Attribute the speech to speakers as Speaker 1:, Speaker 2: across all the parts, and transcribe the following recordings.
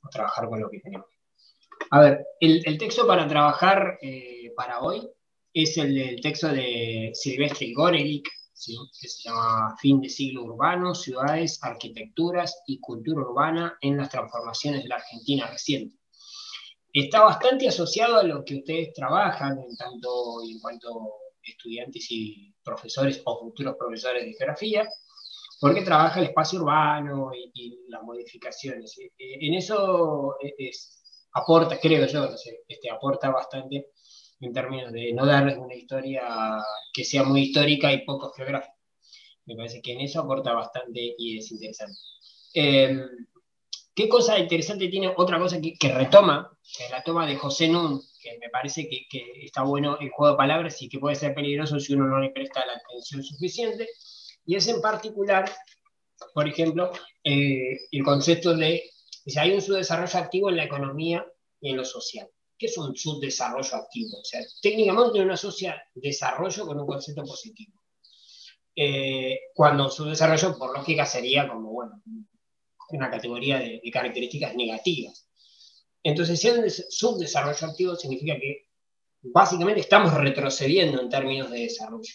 Speaker 1: o trabajar con lo que tenemos. A ver, el texto para trabajar para hoy es el texto de Silvestre Gorelick, ¿sí? Que se llama Fin de siglo urbano, ciudades, arquitecturas y cultura urbana en las transformaciones de la Argentina reciente. Está bastante asociado a lo que ustedes trabajan en tanto y en cuanto estudiantes y profesores o futuros profesores de geografía, porque trabaja el espacio urbano y las modificaciones. En eso aporta, creo yo, no sé, aporta bastante en términos de no darles una historia que sea muy histórica y poco geográfica. Me parece que en eso aporta bastante y es interesante. ¿Qué cosa interesante tiene? Otra cosa que retoma, que es la toma de José Nun, que me parece que está bueno el juego de palabras y que puede ser peligroso si uno no le presta la atención suficiente, y es en particular, por ejemplo, el concepto de si hay un subdesarrollo activo en la economía y en lo social. ¿Qué es un subdesarrollo activo? O sea, técnicamente uno asocia desarrollo con un concepto positivo. Cuando subdesarrollo, por lógica, sería como, bueno, una categoría de características negativas. Entonces, si hay un subdesarrollo activo, significa que básicamente estamos retrocediendo en términos de desarrollo.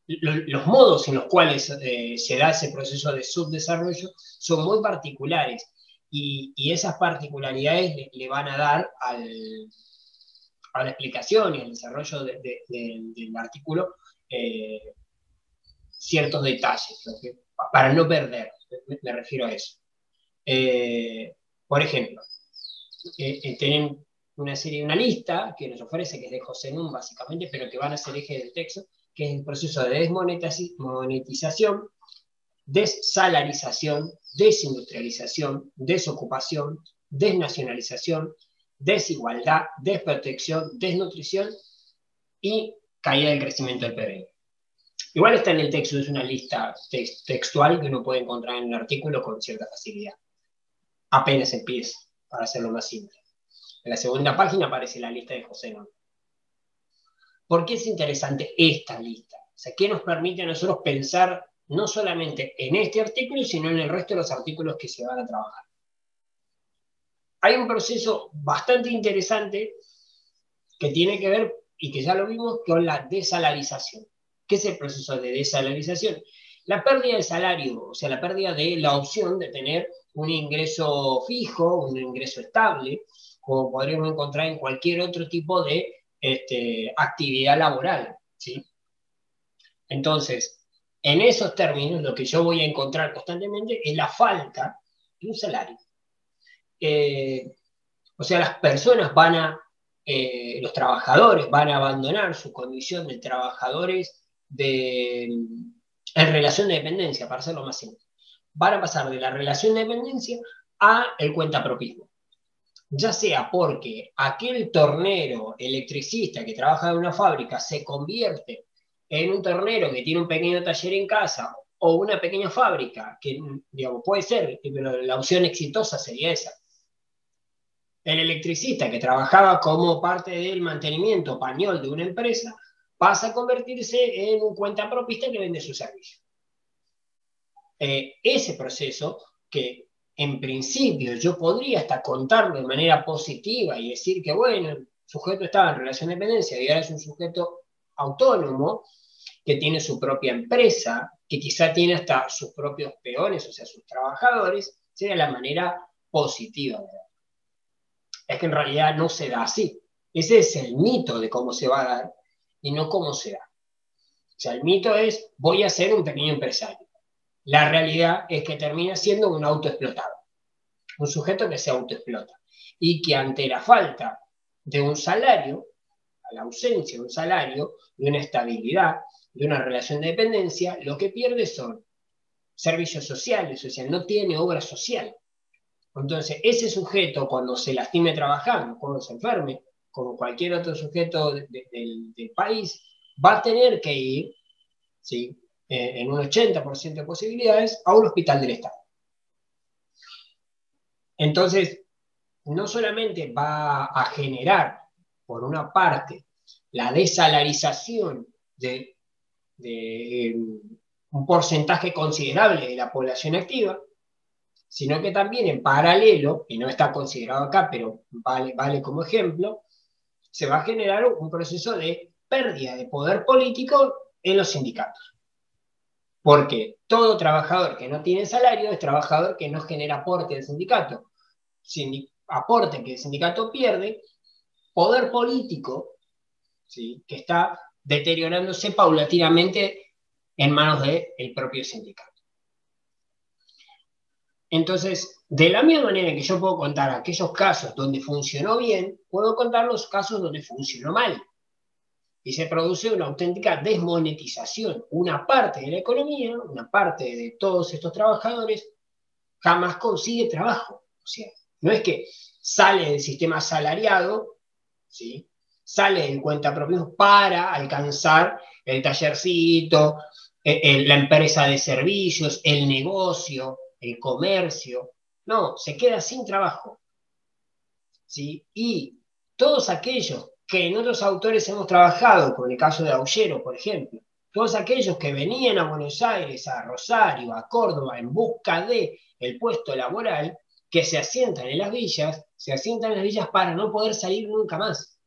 Speaker 1: Los modos en los cuales se da ese proceso de subdesarrollo son muy particulares y esas particularidades le van a dar a la explicación y al desarrollo del artículo ciertos detalles, ¿no? Para no perder, me refiero a eso. Por ejemplo, tienen una lista que nos ofrece, que es de José Nun básicamente, pero que van a ser eje del texto, que es el proceso de desmonetización, desalarización, desindustrialización, desocupación, desnacionalización, desigualdad, desprotección, desnutrición y caída del crecimiento del PBI. Igual está en el texto, es una lista textual que uno puede encontrar en el artículo con cierta facilidad. Apenas empieza, para hacerlo más simple. En la segunda página aparece la lista de José Nun. ¿Por qué es interesante esta lista? O sea, ¿qué nos permite a nosotros pensar no solamente en este artículo, sino en el resto de los artículos que se van a trabajar? Hay un proceso bastante interesante que tiene que ver, y que ya lo vimos, con la desalarización. ¿Qué es el proceso de desalarización? La pérdida de salario, o sea, la pérdida de la opción de tener un ingreso fijo, un ingreso estable, como podríamos encontrar en cualquier otro tipo de actividad laboral, ¿sí? Entonces, en esos términos, lo que yo voy a encontrar constantemente es la falta de un salario. O sea, las personas los trabajadores van a abandonar su condición de trabajadores en relación de dependencia, para hacerlo más simple. Van a pasar de la relación de dependencia a el cuentapropismo. Ya sea porque aquel tornero electricista que trabaja en una fábrica se convierte en un tornero que tiene un pequeño taller en casa o una pequeña fábrica, que digamos, puede ser, pero la opción exitosa sería esa. El electricista que trabajaba como parte del mantenimiento pañol de una empresa pasa a convertirse en un cuentapropista que vende su servicio. Ese proceso que en principio yo podría hasta contarlo de manera positiva y decir que, bueno, el sujeto estaba en relación de dependencia y ahora es un sujeto autónomo que tiene su propia empresa, que quizá tiene hasta sus propios peones, o sea, sus trabajadores, sería la manera positiva de verlo. Es que en realidad no se da así. Ese es el mito de cómo se va a dar y no cómo se da. O sea, el mito es, voy a ser un pequeño empresario. La realidad es que termina siendo un autoexplotado, un sujeto que se autoexplota y que ante la falta de un salario, a la ausencia de un salario, de una estabilidad, de una relación de dependencia, lo que pierde son servicios sociales, o sea, no tiene obra social. Entonces, ese sujeto, cuando se lastime trabajando, cuando se enferme, como cualquier otro sujeto del país, va a tener que ir, ¿sí?, en un 80% de posibilidades, a un hospital del Estado. Entonces, no solamente va a generar, por una parte, la desalarización de un porcentaje considerable de la población activa, sino que también en paralelo, y no está considerado acá, pero vale como ejemplo, se va a generar un proceso de pérdida de poder político en los sindicatos. Porque todo trabajador que no tiene salario es trabajador que no genera aporte del sindicato. Aporte que el sindicato pierde, poder político, ¿sí?, que está deteriorándose paulatinamente en manos del propio sindicato. Entonces, de la misma manera que yo puedo contar aquellos casos donde funcionó bien, puedo contar los casos donde funcionó mal. Y se produce una auténtica desmonetización. Una parte de la economía, una parte de todos estos trabajadores, jamás consigue trabajo. O sea, no es que sale del sistema asalariado, ¿sí?, sale del cuentapropios para alcanzar el tallercito, la empresa de servicios, el negocio, el comercio. No, se queda sin trabajo, ¿sí? Y todos aquellos que en otros autores hemos trabajado, como en el caso de Aullero, por ejemplo, todos aquellos que venían a Buenos Aires, a Rosario, a Córdoba, en busca de el puesto laboral, que se asientan en las villas, se asientan en las villas para no poder salir nunca más.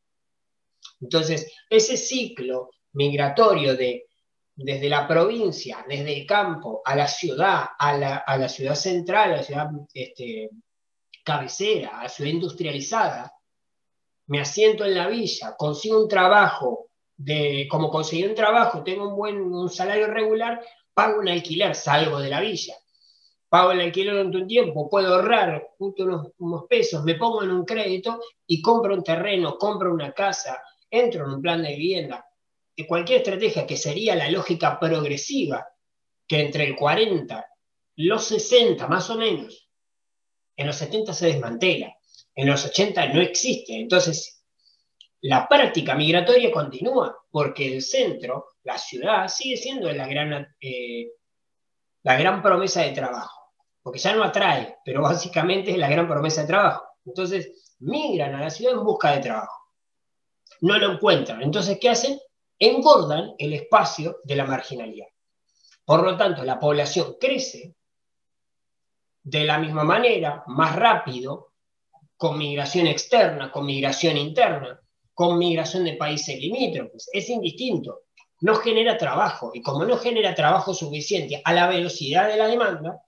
Speaker 1: Entonces, ese ciclo migratorio desde la provincia, desde el campo, a la ciudad, a la ciudad central, a la ciudad cabecera, a la ciudad industrializada, me asiento en la villa, consigo un trabajo, como conseguí un trabajo, tengo un salario regular, pago un alquiler, salgo de la villa. Pago el alquiler durante un tiempo, puedo ahorrar unos pesos, me pongo en un crédito y compro un terreno, compro una casa, entro en un plan de vivienda. De cualquier estrategia que sería la lógica progresiva, que entre el 40, los 60 más o menos, en los 70 se desmantela, en los 80 no existe. Entonces, la práctica migratoria continúa, porque el centro, la ciudad, sigue siendo la gran promesa de trabajo. Porque ya no atrae, pero básicamente es la gran promesa de trabajo. Entonces, migran a la ciudad en busca de trabajo. No lo encuentran. Entonces, ¿qué hacen? Engordan el espacio de la marginalidad. Por lo tanto, la población crece de la misma manera, más rápido, con migración externa, con migración interna, con migración de países limítrofes. Es indistinto. No genera trabajo. Y como no genera trabajo suficiente a la velocidad de la demanda,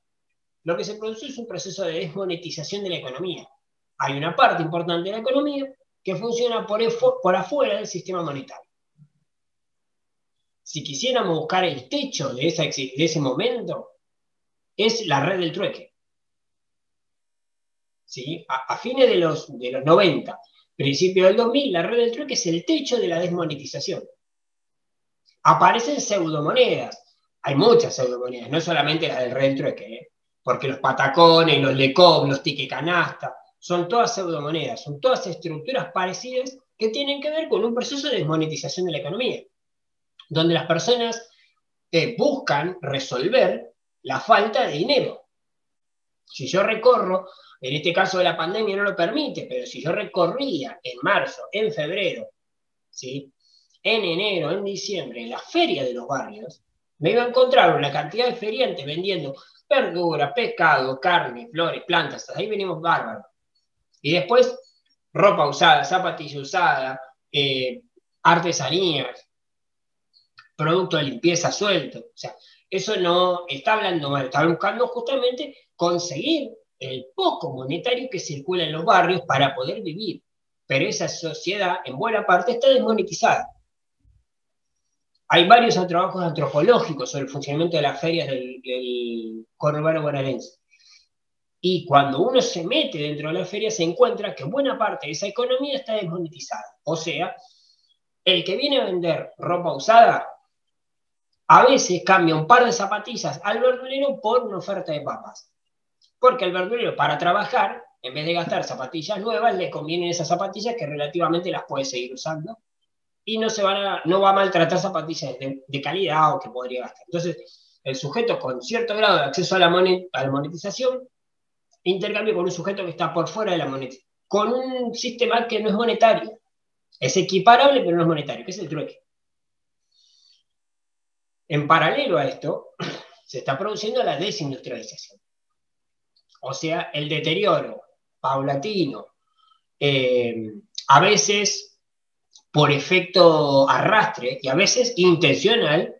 Speaker 1: lo que se produce es un proceso de desmonetización de la economía. Hay una parte importante de la economía que funciona por afuera del sistema monetario. Si quisiéramos buscar el techo de ese momento, es la red del trueque. ¿Sí? A fines de los 90, principios del 2000, la red del trueque es el techo de la desmonetización. Aparecen pseudomonedas. Hay muchas pseudomonedas, no solamente las del red del trueque, porque los patacones, los lecom, los ticket canasta, son todas pseudomonedas, son todas estructuras parecidas que tienen que ver con un proceso de desmonetización de la economía, donde las personas buscan resolver la falta de dinero. Si yo recorro, en este caso de la pandemia no lo permite, pero si yo recorría en marzo, en febrero, ¿sí?, en enero, en diciembre, en la feria de los barrios, me iba a encontrar una cantidad de feriantes vendiendo verdura, pescado, carne, flores, plantas, ahí venimos bárbaros. Y después, ropa usada, zapatilla usada, artesanías, producto de limpieza suelto. O sea, eso no está hablando mal, está buscando justamente conseguir el poco monetario que circula en los barrios para poder vivir. Pero esa sociedad, en buena parte, está desmonetizada. Hay varios trabajos antropológicos sobre el funcionamiento de las ferias del conurbano bonaerense. Y cuando uno se mete dentro de la feria, se encuentra que buena parte de esa economía está desmonetizada. O sea, el que viene a vender ropa usada, a veces cambia un par de zapatillas al verdulero por una oferta de papas. Porque al verdulero, para trabajar, en vez de gastar zapatillas nuevas, le convienen esas zapatillas que relativamente las puede seguir usando. Y no va a maltratar zapatillas de calidad o que podría gastar. Entonces, el sujeto con cierto grado de acceso a la monetización intercambia con un sujeto que está por fuera de la monetización, con un sistema que no es monetario. Es equiparable, pero no es monetario, que es el trueque. En paralelo a esto, se está produciendo la desindustrialización. O sea, el deterioro paulatino, a veces por efecto arrastre y a veces intencional,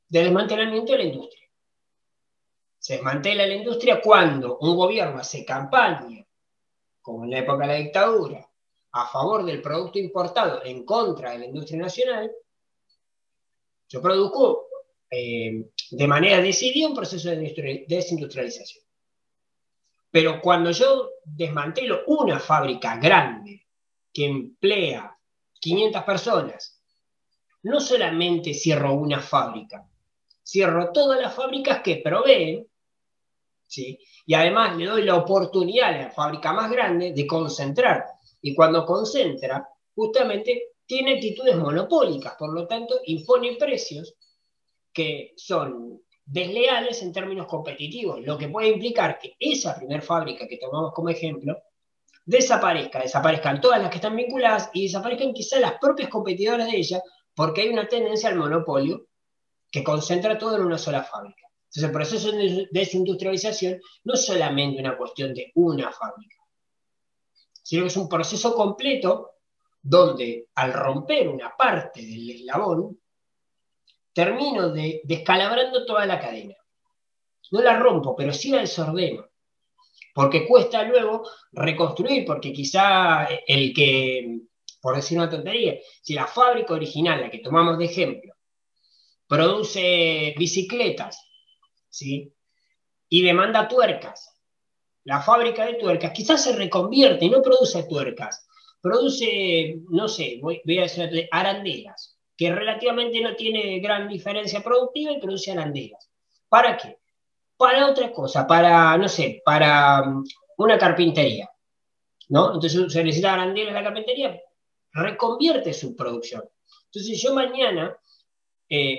Speaker 1: de desmantelamiento de la industria. Se desmantela la industria cuando un gobierno hace campaña, como en la época de la dictadura, a favor del producto importado en contra de la industria nacional. Yo produzco de manera decidida un proceso de desindustrialización. Pero cuando yo desmantelo una fábrica grande que emplea 500 personas, no solamente cierro una fábrica, cierro todas las fábricas que proveen, ¿sí? Y además le doy la oportunidad a la fábrica más grande de concentrar. Y cuando concentra, justamente tiene actitudes monopólicas, por lo tanto impone precios que son desleales en términos competitivos, lo que puede implicar que esa primera fábrica que tomamos como ejemplo desaparezcan todas las que están vinculadas y desaparezcan quizás las propias competidoras de ella, porque hay una tendencia al monopolio que concentra todo en una sola fábrica. Entonces el proceso de desindustrialización no es solamente una cuestión de una fábrica, sino que es un proceso completo donde al romper una parte del eslabón, termino descalabrando toda la cadena. No la rompo, pero sí la desordeno. Porque cuesta luego reconstruir, porque quizá el que, por decir una tontería, si la fábrica original, la que tomamos de ejemplo, produce bicicletas, ¿sí? Y demanda tuercas, la fábrica de tuercas quizás se reconvierte y no produce tuercas, produce, no sé, voy a decir arandelas, que relativamente no tiene gran diferencia productiva y produce arandelas. ¿Para qué? Para otra cosa, para, no sé, para una carpintería, ¿no? Entonces se necesita arandelas en la carpintería, reconvierte su producción. Entonces yo mañana,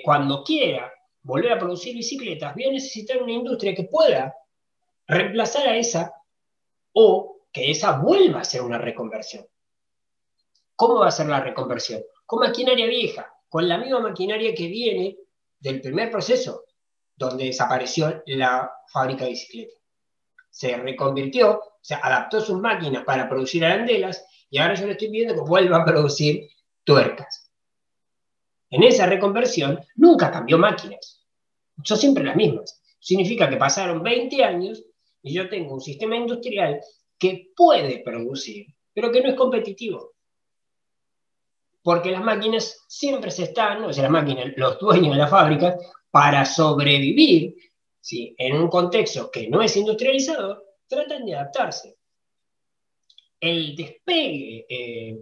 Speaker 1: cuando quiera volver a producir bicicletas, voy a necesitar una industria que pueda reemplazar a esa o que esa vuelva a ser una reconversión. ¿Cómo va a ser la reconversión? Con maquinaria vieja, con la misma maquinaria que viene del primer proceso, donde desapareció la fábrica de bicicletas. Se reconvirtió, se adaptó sus máquinas para producir arandelas y ahora yo le estoy pidiendo que vuelva a producir tuercas. En esa reconversión nunca cambió máquinas, son siempre las mismas. Significa que pasaron 20 años y yo tengo un sistema industrial que puede producir, pero que no es competitivo. Porque las máquinas siempre se están, o sea, las máquinas, los dueños de la fábrica, para sobrevivir, ¿sí?, en un contexto que no es industrializador, tratan de adaptarse. El despegue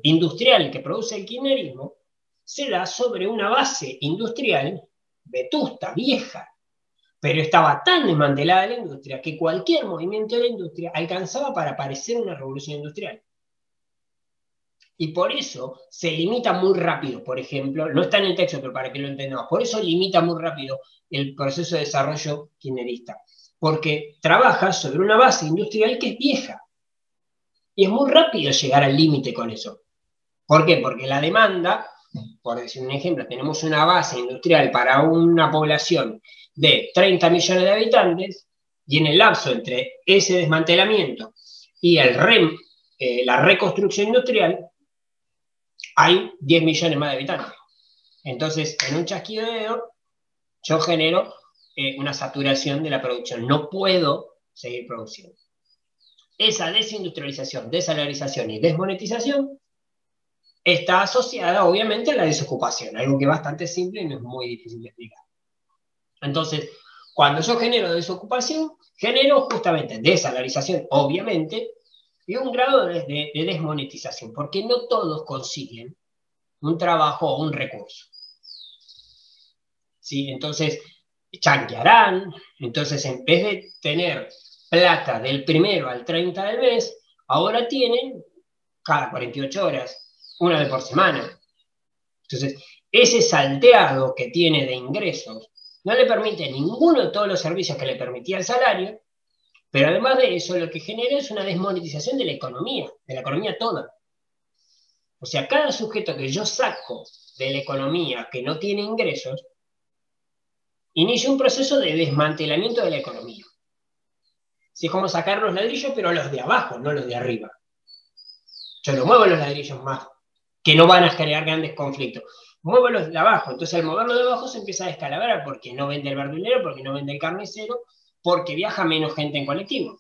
Speaker 1: industrial que produce el kirchnerismo se da sobre una base industrial vetusta, vieja, pero estaba tan desmantelada la industria que cualquier movimiento de la industria alcanzaba para parecer una revolución industrial. Y por eso se limita muy rápido, por ejemplo, no está en el texto, pero para que lo entendamos, por eso limita muy rápido el proceso de desarrollo kirchnerista, porque trabaja sobre una base industrial que es vieja. Y es muy rápido llegar al límite con eso. ¿Por qué? Porque la demanda, por decir un ejemplo, tenemos una base industrial para una población de 30 millones de habitantes, y en el lapso entre ese desmantelamiento y la reconstrucción industrial, hay 10 millones más de habitantes. Entonces, en un chasquido de dedo, yo genero una saturación de la producción. No puedo seguir produciendo. Esa desindustrialización, desalarización y desmonetización está asociada, obviamente, a la desocupación, algo que es bastante simple y no es muy difícil de explicar. Entonces, cuando yo genero desocupación, genero justamente desalarización, obviamente, y un grado de desmonetización, porque no todos consiguen un trabajo o un recurso. ¿Sí? Entonces, chanquearán, entonces en vez de tener plata del 1 al 30 del mes, ahora tienen cada 48 horas, una vez por semana. Entonces, ese salteado que tiene de ingresos no le permite ninguno de todos los servicios que le permitía el salario, pero además de eso, lo que genera es una desmonetización de la economía toda. O sea, cada sujeto que yo saco de la economía que no tiene ingresos, inicia un proceso de desmantelamiento de la economía. Sí, es como sacar los ladrillos, pero los de abajo, no los de arriba. Yo no muevo los ladrillos más, que no van a generar grandes conflictos. Muevo los de abajo, entonces al moverlo de abajo se empieza a descalabrar, porque no vende el verdulero, porque no vende el carnicero, porque viaja menos gente en colectivo.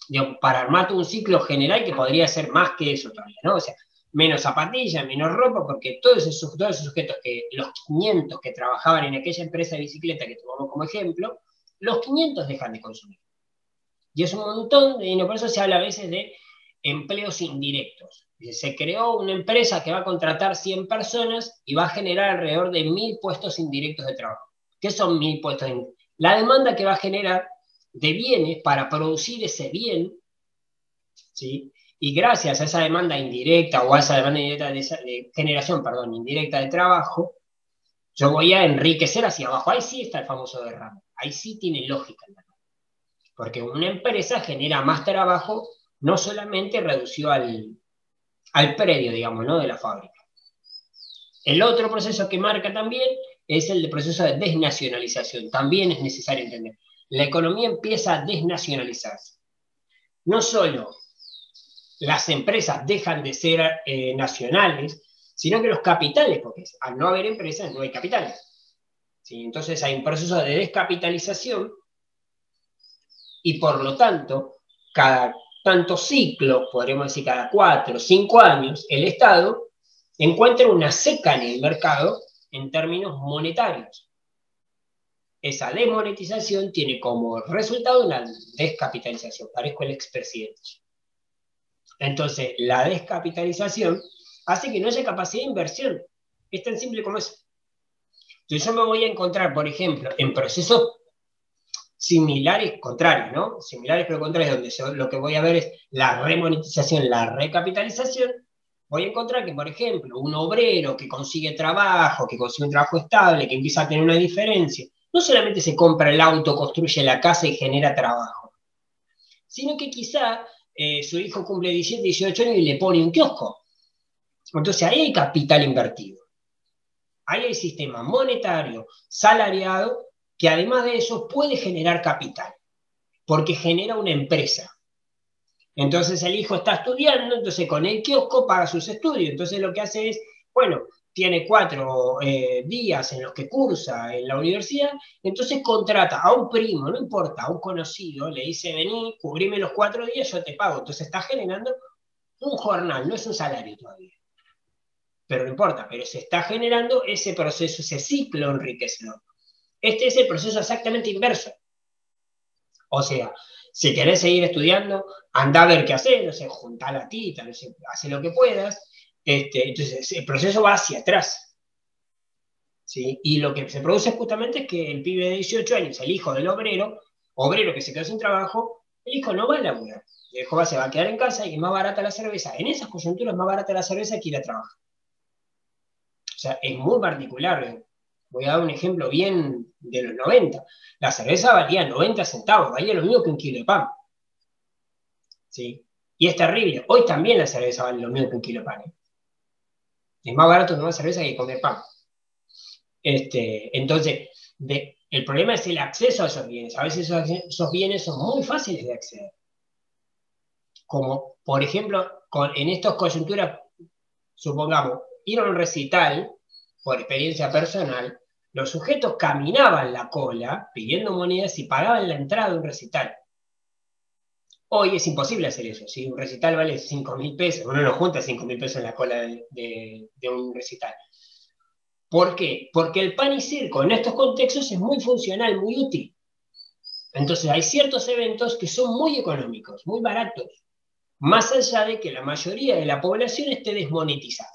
Speaker 1: Digo, para armar un ciclo general que podría ser más que eso todavía, ¿no? O sea, menos zapatillas, menos ropa, porque todos esos sujetos, que los 500 que trabajaban en aquella empresa de bicicleta que tomamos como ejemplo, los 500 dejan de consumir. Y es un montón, y por eso se habla a veces de empleos indirectos. Se creó una empresa que va a contratar 100 personas y va a generar alrededor de 1000 puestos indirectos de trabajo. ¿Qué son 1000 puestos indirectos? La demanda que va a generar de bienes para producir ese bien, ¿sí? Y gracias a esa demanda indirecta o a esa demanda indirecta de generación, perdón, indirecta de trabajo, yo voy a enriquecer hacia abajo. Ahí sí está el famoso derrame. Ahí sí tiene lógica. Porque una empresa genera más trabajo, no solamente reducido al predio, digamos, ¿no? De la fábrica. El otro proceso que marca también es el proceso de desnacionalización. También es necesario entender. La economía empieza a desnacionalizarse. No solo las empresas dejan de ser nacionales, sino que los capitales, porque al no haber empresas no hay capitales. ¿Sí? Entonces hay un proceso de descapitalización y por lo tanto, cada tantos ciclos, podríamos decir cada 4 o 5 años, el Estado encuentra una seca en el mercado en términos monetarios. Esa desmonetización tiene como resultado una descapitalización. Parezco el expresidente. Entonces, la descapitalización hace que no haya capacidad de inversión. Es tan simple como eso. Entonces, yo me voy a encontrar, por ejemplo, en procesos similares, contrarios, ¿no? Similares pero contrarios, donde yo lo que voy a ver es la remonetización, la recapitalización. Voy a encontrar que, por ejemplo, un obrero que consigue trabajo, que consigue un trabajo estable, que empieza a tener una diferencia, no solamente se compra el auto, construye la casa y genera trabajo, sino que quizá su hijo cumple 17, 18 años y le pone un kiosco. Entonces ahí hay capital invertido. Ahí hay sistema monetario, salariado, que además de eso puede generar capital, porque genera una empresa. Entonces el hijo está estudiando, entonces con el kiosco paga sus estudios. Entonces lo que hace es, bueno, tiene 4 días en los que cursa en la universidad, entonces contrata a un primo, no importa, a un conocido, le dice, vení, cubrime los 4 días, yo te pago. Entonces está generando un jornal, no es un salario todavía. Pero no importa, pero se está generando ese proceso, ese ciclo enriquecedor. Este es el proceso exactamente inverso. O sea, si querés seguir estudiando, anda a ver qué hacer, no sé, juntá la tita, no sé, hace lo que puedas. Entonces, el proceso va hacia atrás. ¿Sí? Y lo que se produce justamente es que el pibe de 18 años, el hijo del obrero que se quedó sin trabajo, el hijo no va a laburar. El hijo se va a quedar en casa y es más barata la cerveza. En esas coyunturas es más barata la cerveza que ir a trabajar. O sea, es muy particular. Voy a dar un ejemplo bien de los 90. La cerveza valía 90 centavos, valía lo mismo que un kilo de pan. ¿Sí? Y es terrible. Hoy también la cerveza vale lo mismo que un kilo de pan. Es más barato tomar cerveza que comer pan. Entonces, el problema es el acceso a esos bienes. A veces esos bienes son muy fáciles de acceder. Como, por ejemplo, en estas coyunturas, supongamos, ir a un recital, por experiencia personal, los sujetos caminaban la cola pidiendo monedas y pagaban la entrada de un recital. Hoy es imposible hacer eso. Si un recital vale 5.000 pesos, uno no junta 5.000 pesos en la cola de un recital. ¿Por qué? Porque el pan y circo en estos contextos es muy funcional, muy útil. Entonces hay ciertos eventos que son muy económicos, muy baratos, más allá de que la mayoría de la población esté desmonetizada.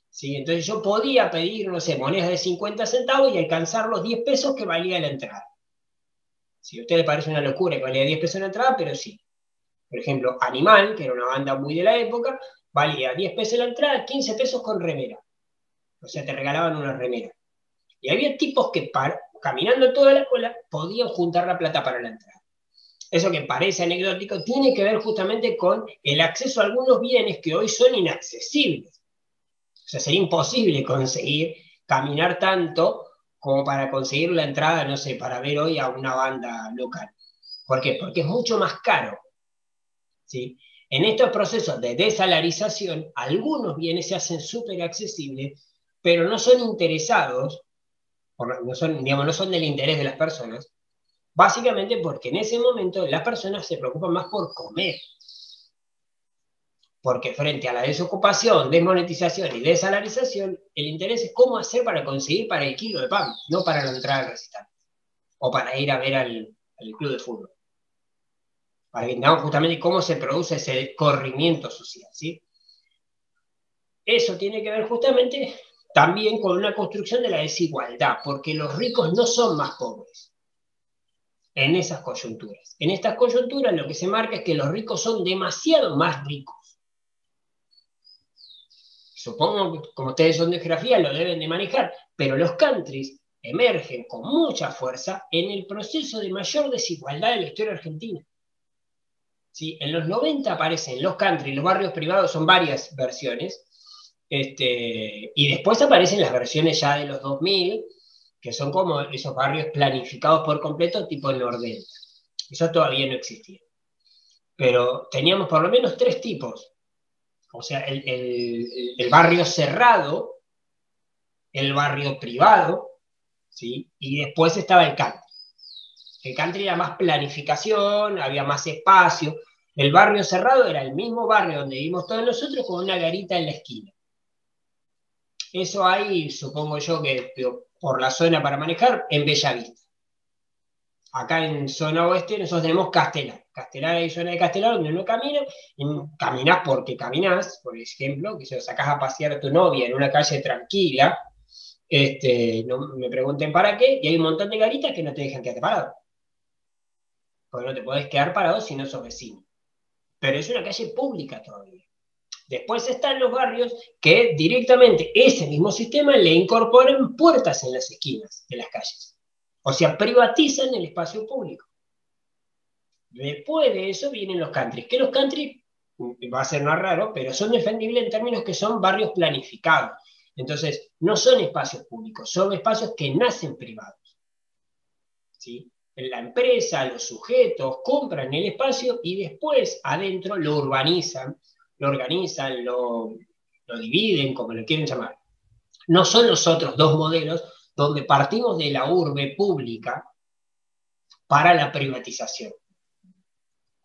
Speaker 1: ¿Sí? Entonces yo podía pedir, no sé, monedas de 50 centavos y alcanzar los 10 pesos que valía la entrada. Si a usted le parece una locura que valía 10 pesos la entrada, pero sí. Por ejemplo, Animal, que era una banda muy de la época, valía 10 pesos la entrada, 15 pesos con remera. O sea, te regalaban una remera. Y había tipos que caminando toda la cola podían juntar la plata para la entrada. Eso que parece anecdótico tiene que ver justamente con el acceso a algunos bienes que hoy son inaccesibles. O sea, sería imposible conseguir caminar tanto como para conseguir la entrada, no sé, para ver hoy a una banda local. ¿Por qué? Porque es mucho más caro, ¿sí? En estos procesos de desalarización, algunos bienes se hacen súper accesibles, pero no son interesados, no son, digamos, no son del interés de las personas, básicamente porque en ese momento las personas se preocupan más por comer. Porque frente a la desocupación, desmonetización y desalarización, el interés es cómo hacer para conseguir para el kilo de pan, no para la entrada al recital. O para ir a ver al club de fútbol. Para que entendamos justamente cómo se produce ese corrimiento social, ¿sí? Eso tiene que ver justamente también con una construcción de la desigualdad, porque los ricos no son más pobres en esas coyunturas. En estas coyunturas lo que se marca es que los ricos son demasiado más ricos. Supongo que como ustedes son de geografía lo deben de manejar, pero los countries emergen con mucha fuerza en el proceso de mayor desigualdad de la historia argentina. ¿Sí? En los 90 aparecen los country, los barrios privados, son varias versiones, y después aparecen las versiones ya de los 2000, que son como esos barrios planificados por completo, tipo Nordelta. Eso todavía no existía. Pero teníamos por lo menos 3 tipos. O sea, el barrio cerrado, el barrio privado, ¿sí? Y después estaba el country. El country era más planificación, había más espacio. El barrio cerrado era el mismo barrio donde vivimos todos nosotros con una garita en la esquina. Eso hay, supongo yo, que por la zona para manejar, en Bellavista. Acá en zona oeste nosotros tenemos Castelar. Castelar hay zona de Castelar donde uno camina, caminás porque caminás, por ejemplo, que si sacás a pasear a tu novia en una calle tranquila, no me pregunten para qué, y hay un montón de garitas que no te dejan quedarte parado. Porque no te podés quedar parado si no sos vecino. Pero es una calle pública todavía. Después están los barrios que directamente ese mismo sistema le incorporan puertas en las esquinas de las calles. O sea, privatizan el espacio público. Después de eso vienen los countries, que los countries, va a ser más raro, pero son defendibles en términos que son barrios planificados. Entonces, no son espacios públicos, son espacios que nacen privados. ¿Sí? La empresa, los sujetos, compran el espacio y después adentro lo urbanizan, lo organizan, lo dividen, como lo quieren llamar. No son los otros dos modelos donde partimos de la urbe pública para la privatización.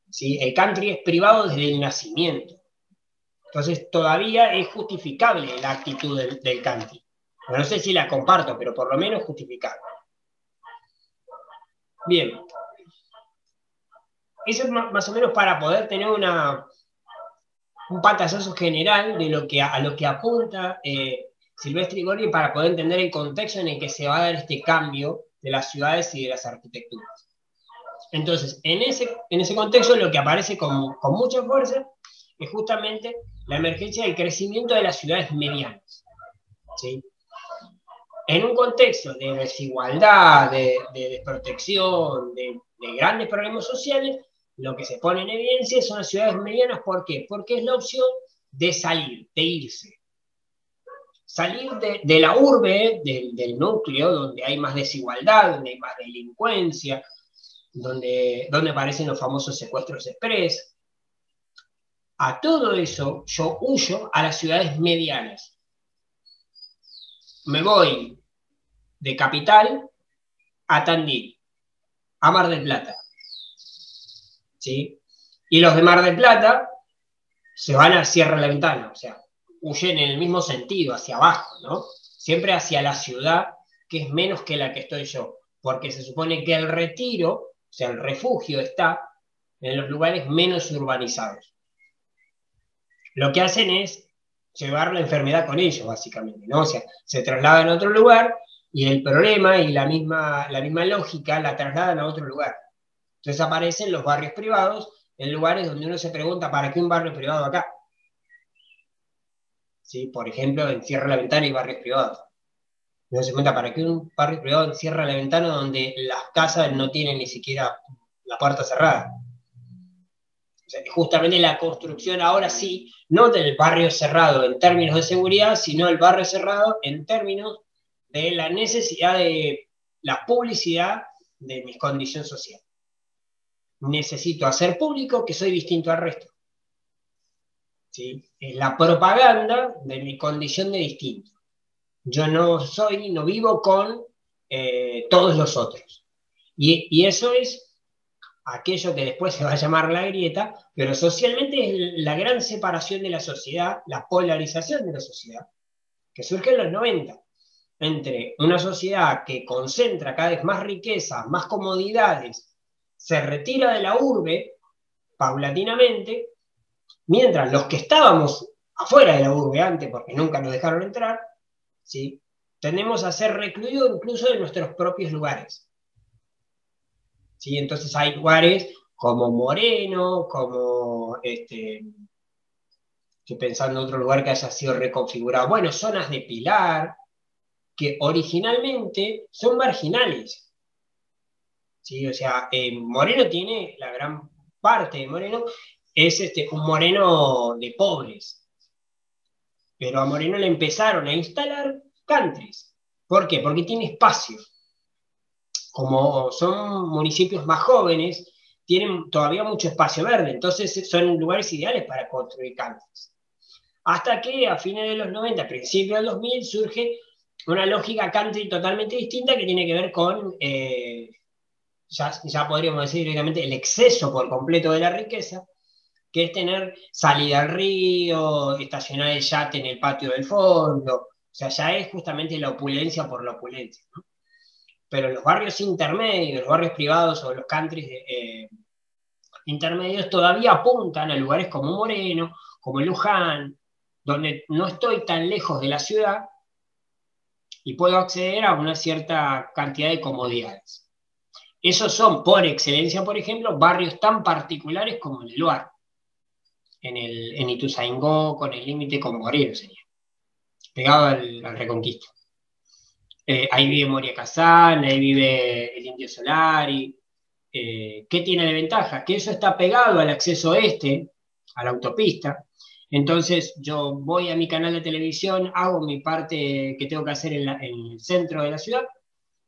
Speaker 1: ¿Sí? El country es privado desde el nacimiento. Entonces todavía es justificable la actitud del country. No sé si la comparto, pero por lo menos justificable. Bien. Eso es más o menos para poder tener un pantallazo general de a lo que apunta Silvestre y Gorgi, para poder entender el contexto en el que se va a dar este cambio de las ciudades y de las arquitecturas. Entonces, en ese contexto lo que aparece con mucha fuerza es justamente la emergencia del crecimiento de las ciudades medianas. ¿Sí? En un contexto de desigualdad, de desprotección, de grandes problemas sociales, lo que se pone en evidencia son las ciudades medianas. ¿Por qué? Porque es la opción de salir, de irse. Salir de la urbe, del núcleo, donde hay más desigualdad, donde hay más delincuencia, donde aparecen los famosos secuestros express. A todo eso yo huyo a las ciudades medianas. Me voy de Capital a Tandil, a Mar del Plata. ¿Sí? Y los de Mar del Plata se van a Sierra de la Ventana, o sea, huyen en el mismo sentido, hacia abajo, ¿no? Siempre hacia la ciudad, que es menos que la que estoy yo, porque se supone que el retiro, o sea, el refugio está en los lugares menos urbanizados. Lo que hacen es llevar la enfermedad con ellos, básicamente, ¿no? O sea, se trasladan a otro lugar y el problema y la misma lógica la trasladan a otro lugar. Entonces aparecen los barrios privados en lugares donde uno se pregunta, ¿para qué un barrio privado acá? ¿Sí? Por ejemplo, en Sierra de la Ventana hay barrios privados. Uno se pregunta, ¿para qué un barrio privado en Sierra de la Ventana donde las casas no tienen ni siquiera la puerta cerrada? O sea, justamente la construcción ahora sí, no del barrio cerrado en términos de seguridad, sino el barrio cerrado en términos de la necesidad de la publicidad de mi condición social. necesito hacer público que soy distinto al resto. ¿Sí? Es la propaganda de mi condición de distinto. Yo no vivo con todos los otros. Y eso es aquello que después se va a llamar la grieta, pero socialmente es la gran separación de la sociedad, la polarización de la sociedad, que surge en los 90, entre una sociedad que concentra cada vez más riqueza, más comodidades, se retira de la urbe paulatinamente, mientras los que estábamos afuera de la urbe antes, porque nunca nos dejaron entrar, ¿sí?, tendemos a ser recluidos incluso de nuestros propios lugares. ¿Sí? Entonces hay lugares como Moreno, como, estoy pensando en otro lugar que haya sido reconfigurado, bueno, zonas de Pilar, que originalmente son marginales. ¿Sí? O sea, Moreno tiene, la gran parte de Moreno, es un Moreno de pobres. Pero a Moreno le empezaron a instalar countries. ¿Por qué? Porque tiene espacio. Como son municipios más jóvenes, tienen todavía mucho espacio verde, entonces son lugares ideales para construir countries. Hasta que a fines de los 90, principios del 2000, surge una lógica country totalmente distinta que tiene que ver con, ya podríamos decir directamente, el exceso por completo de la riqueza, que es tener salida al río, estacionar el yate en el patio del fondo, o sea, ya es justamente la opulencia por la opulencia, ¿no? Pero los barrios intermedios, los barrios privados o los countries intermedios todavía apuntan a lugares como Moreno, como Luján, donde no estoy tan lejos de la ciudad y puedo acceder a una cierta cantidad de comodidades. Esos son, por excelencia, por ejemplo, barrios tan particulares como el Luar, en Ituzaingó, con el límite con Moreno, sería, pegado al Reconquista. Ahí vive Moria Kazan, ahí vive el Indio Solari. ¿Qué tiene de ventaja? Que eso está pegado al acceso este, a la autopista. Entonces yo voy a mi canal de televisión, hago mi parte que tengo que hacer en el centro de la ciudad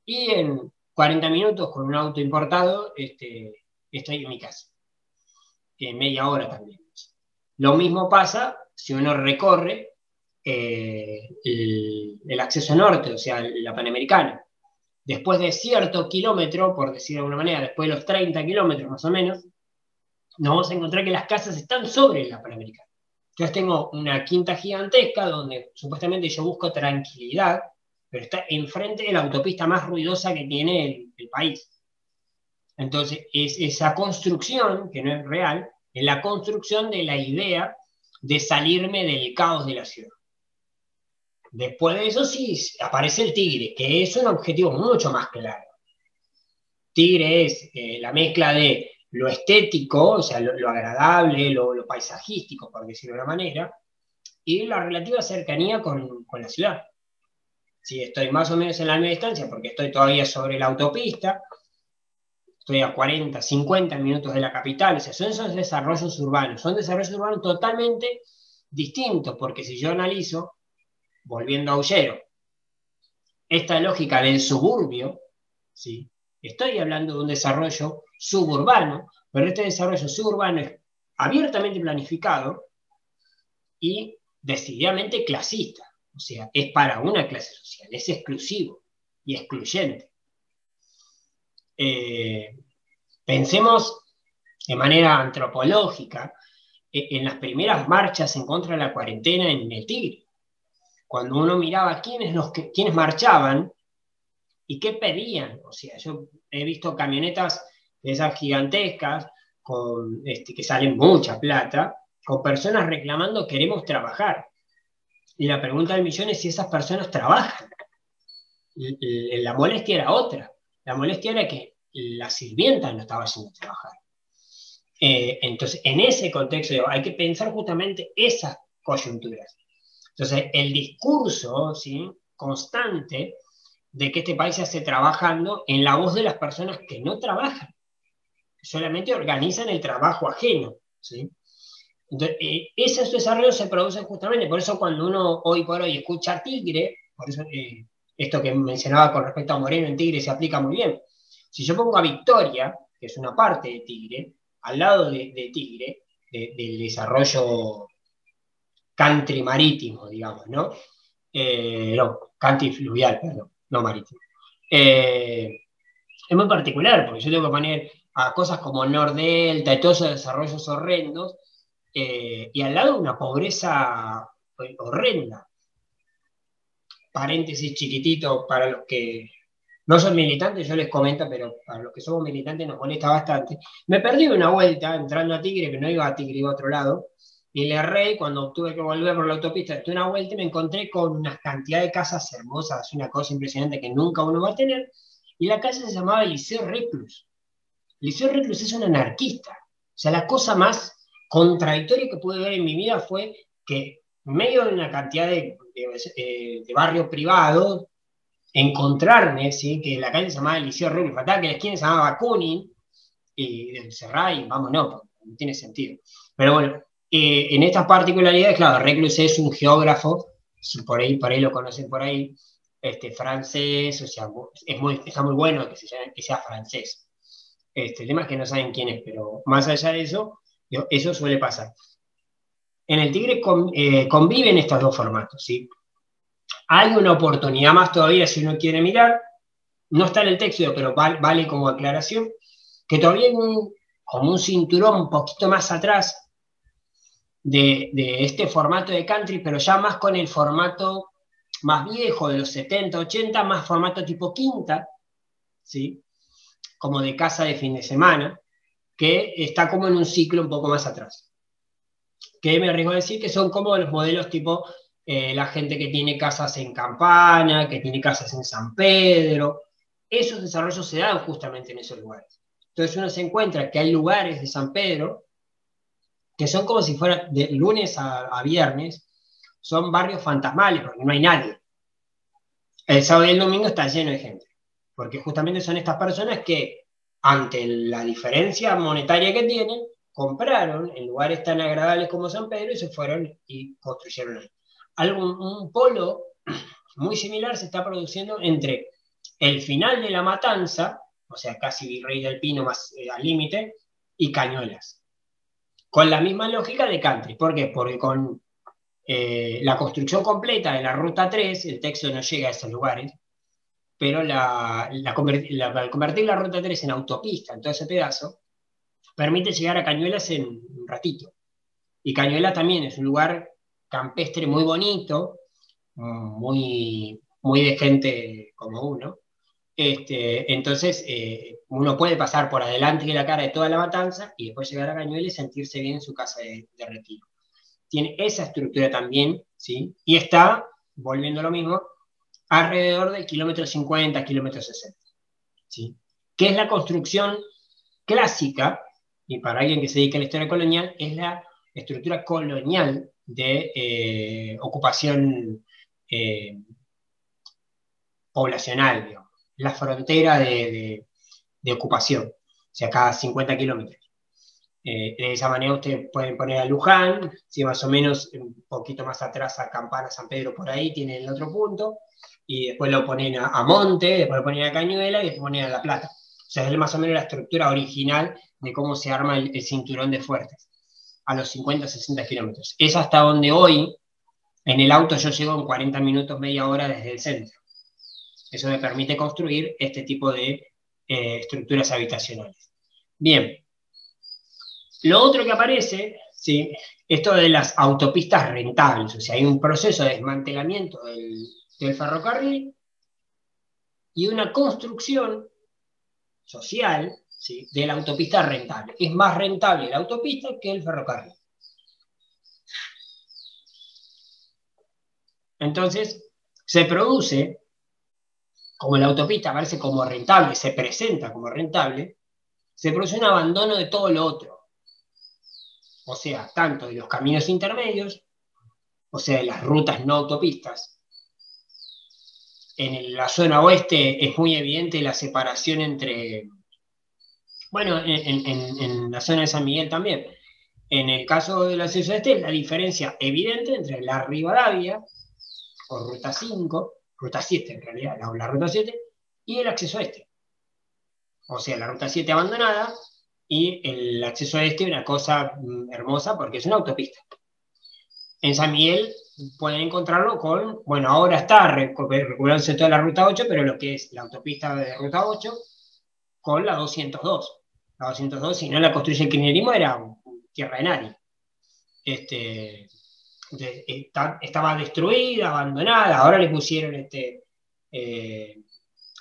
Speaker 1: y en 40 minutos con un auto importado estoy en mi casa. Media hora también. Lo mismo pasa si uno recorre el acceso norte, o sea, la Panamericana. Después de cierto kilómetro, por decir de alguna manera, después de los 30 kilómetros más o menos, nos vamos a encontrar que las casas están sobre la Panamericana. Entonces tengo una quinta gigantesca donde supuestamente yo busco tranquilidad, pero está enfrente de la autopista más ruidosa que tiene el país. Entonces, es esa construcción, que no es real, es la construcción de la idea de salirme del caos de la ciudad. Después de eso sí aparece el tigre, que es un objetivo mucho más claro. Tigre es la mezcla de lo estético, o sea, lo agradable, lo paisajístico, por decirlo de una manera, y la relativa cercanía con la ciudad. Si estoy más o menos en la misma distancia, porque estoy todavía sobre la autopista, estoy a 40, 50 minutos de la capital, o sea, son esos desarrollos urbanos, son desarrollos urbanos totalmente distintos, porque si yo analizo, volviendo a Aullero, esta lógica del suburbio, ¿sí?, estoy hablando de un desarrollo suburbano, pero este desarrollo suburbano es abiertamente planificado y decididamente clasista, o sea, es para una clase social, es exclusivo y excluyente. Pensemos de manera antropológica en las primeras marchas en contra de la cuarentena en el Tigre, cuando uno miraba quiénes marchaban y qué pedían. O sea, yo he visto camionetas de esas gigantescas que salen mucha plata, con personas reclamando queremos trabajar. Y la pregunta del millón es si esas personas trabajan. La molestia era otra. La molestia era que la sirvienta no estaba haciendo trabajar. Entonces, en ese contexto hay que pensar justamente esas coyunturas. Entonces, el discurso, ¿sí?, constante de que este país se hace trabajando en la voz de las personas que no trabajan, solamente organizan el trabajo ajeno, ¿sí? Entonces, esos desarrollos se producen justamente, por eso cuando uno hoy por hoy escucha Tigre, por eso esto que mencionaba con respecto a Moreno en Tigre se aplica muy bien. Si yo pongo a Victoria, que es una parte de Tigre, al lado de Tigre, del desarrollo country marítimo, digamos, ¿no? No, country fluvial, perdón, no marítimo. Es muy particular, porque yo tengo que poner a cosas como Nordelta y todos esos desarrollos horrendos, y al lado una pobreza horrenda. Paréntesis chiquitito para los que no son militantes, yo les comento, pero para los que somos militantes nos molesta bastante. Me perdí una vuelta entrando a Tigre, que no iba a Tigre, iba a otro lado, y le erré cuando tuve que volver por la autopista, estuve una vuelta y me encontré con una cantidad de casas hermosas, una cosa impresionante que nunca uno va a tener, y la casa se llamaba Liceo Reclus. Liceo Reclus es un anarquista. O sea, la cosa más contradictoria que pude ver en mi vida fue que en medio de una cantidad de barrio privado, encontrarme, ¿sí? Que la calle se llamaba Liceo Reclus, faltaba que la esquina se llamaba Bakunin, y de Serray, y vamos, no tiene sentido. Pero bueno, en estas particularidades, claro, Reclus es un geógrafo, si por ahí lo conocen por ahí, francés, o sea, está muy bueno que sea francés. El tema es que no saben quién es, pero más allá de eso, eso suele pasar. En el Tigre conviven estos dos formatos, ¿sí? Hay una oportunidad más todavía si uno quiere mirar, no está en el texto, pero vale como aclaración, que todavía hay como un cinturón un poquito más atrás de este formato de country, pero ya más con el formato más viejo de los 70, 80, más formato tipo quinta, ¿sí? Como de casa de fin de semana, que está como en un ciclo un poco más atrás. Que me arriesgo a decir que son como los modelos tipo la gente que tiene casas en Campana, que tiene casas en San Pedro. Esos desarrollos se dan justamente en esos lugares. Entonces uno se encuentra que hay lugares de San Pedro que son como si fuera de lunes a viernes, son barrios fantasmales porque no hay nadie. El sábado y el domingo está lleno de gente, porque justamente son estas personas que, ante la diferencia monetaria que tienen, compraron en lugares tan agradables como San Pedro y se fueron y construyeron ahí. Un polo muy similar se está produciendo entre el final de La Matanza, o sea, casi Virrey del Pino más al límite, y Cañuelas. Con la misma lógica de country. ¿Por qué? Porque con la construcción completa de la Ruta 3, el texto no llega a esos lugares, pero al convertir la Ruta 3 en autopista, en todo ese pedazo, permite llegar a Cañuelas en un ratito. Y Cañuelas también es un lugar campestre muy bonito, muy de gente como uno. Entonces, uno puede pasar por adelante de la cara de toda La Matanza y después llegar a Cañuelas y sentirse bien en su casa de retiro. Tiene esa estructura también, ¿sí? Y está, volviendo a lo mismo, alrededor del kilómetro 50, kilómetro 60, ¿sí? Que es la construcción clásica, y para alguien que se dedica a la historia colonial, es la estructura colonial de ocupación poblacional, digamos, la frontera de ocupación, o sea, cada 50 kilómetros. De esa manera ustedes pueden poner a Luján, si más o menos un poquito más atrás a Campana, San Pedro, por ahí tienen el otro punto, y después lo ponen a Monte, después lo ponen a Cañuela y después ponen a La Plata. O sea, es más o menos la estructura original de cómo se arma el cinturón de Fuertes, a los 50, 60 kilómetros. Es hasta donde hoy, en el auto yo llego en 40 minutos, media hora desde el centro. Eso me permite construir este tipo de estructuras habitacionales. Bien. Lo otro que aparece, ¿sí? Esto de las autopistas rentables, o sea, hay un proceso de desmantelamiento del ferrocarril y una construcción social, ¿sí? De la autopista rentable. Es más rentable la autopista que el ferrocarril. Entonces, se produce, como la autopista aparece como rentable, se presenta como rentable, se produce un abandono de todo lo otro. O sea, tanto de los caminos intermedios, o sea, de las rutas no autopistas. En la zona oeste es muy evidente la separación entre, bueno, en la zona de San Miguel también. En el caso de la ciudad oeste, la diferencia evidente entre la Rivadavia, o Ruta 5, Ruta 7 en realidad, la Ruta 7, y el acceso este. o sea, la ruta 7 abandonada, y el acceso a este una cosa hermosa porque es una autopista. En San Miguel pueden encontrarlo con, bueno, ahora está recuperándose toda la ruta 8, pero lo que es la autopista de ruta 8 con la 202. La 202, si no la construye el kirchnerismo, era tierra de nadie. Estaba destruida, abandonada, ahora le pusieron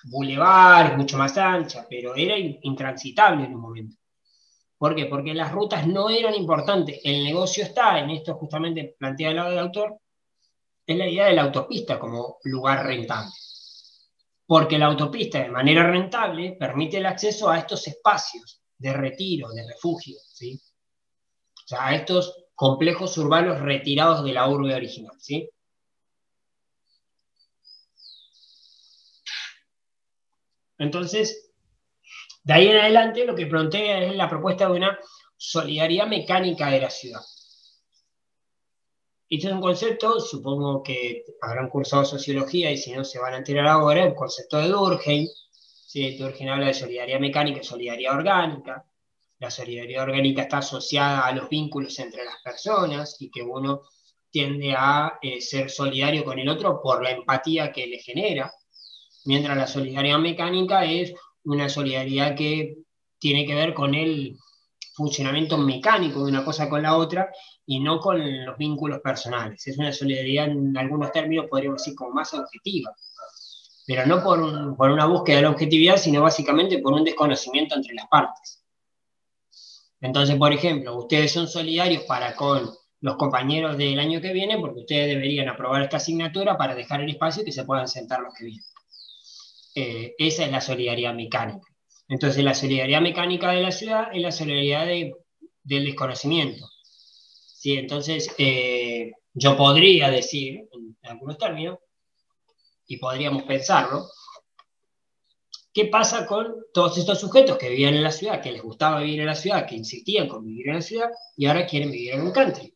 Speaker 1: bulevar, mucho más ancha, pero era intransitable en un momento. ¿Por qué? Porque las rutas no eran importantes. El negocio está en esto justamente planteado al lado del autor, es la idea de la autopista como lugar rentable. Porque la autopista de manera rentable permite el acceso a estos espacios de retiro, de refugio, ¿sí? O sea, a estos complejos urbanos retirados de la urbe original, ¿sí? Entonces, de ahí en adelante lo que plantea es la propuesta de una solidaridad mecánica de la ciudad. Este es un concepto, supongo que habrán cursado sociología y si no se van a enterar ahora, el concepto de Durkheim. ¿Sí? Durkheim habla de solidaridad mecánica y solidaridad orgánica. La solidaridad orgánica está asociada a los vínculos entre las personas y que uno tiende a ser solidario con el otro por la empatía que le genera, mientras la solidaridad mecánica es una solidaridad que tiene que ver con el funcionamiento mecánico de una cosa con la otra y no con los vínculos personales. Es una solidaridad, en algunos términos, podríamos decir, como más objetiva, pero no por una búsqueda de la objetividad, sino básicamente por un desconocimiento entre las partes. Entonces, por ejemplo, ustedes son solidarios para con los compañeros del año que viene porque ustedes deberían aprobar esta asignatura para dejar el espacio y que se puedan sentar los que vienen. Esa es la solidaridad mecánica. Entonces, la solidaridad mecánica de la ciudad es la solidaridad del desconocimiento. ¿Sí? Entonces, yo podría decir, en algunos términos, y podríamos pensarlo, ¿qué pasa con todos estos sujetos que vivían en la ciudad, que les gustaba vivir en la ciudad, que insistían con vivir en la ciudad, y ahora quieren vivir en un country?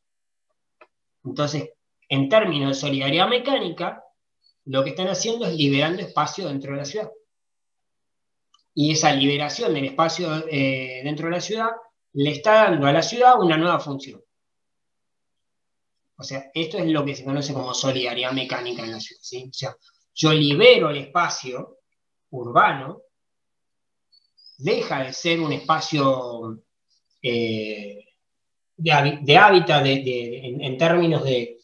Speaker 1: Entonces, en términos de solidaridad mecánica, lo que están haciendo es liberando espacio dentro de la ciudad. Y esa liberación del espacio dentro de la ciudad le está dando a la ciudad una nueva función. O sea, esto es lo que se conoce como solidaridad mecánica en la ciudad, ¿sí? O sea, yo libero el espacio urbano, deja de ser un espacio de hábitat en términos de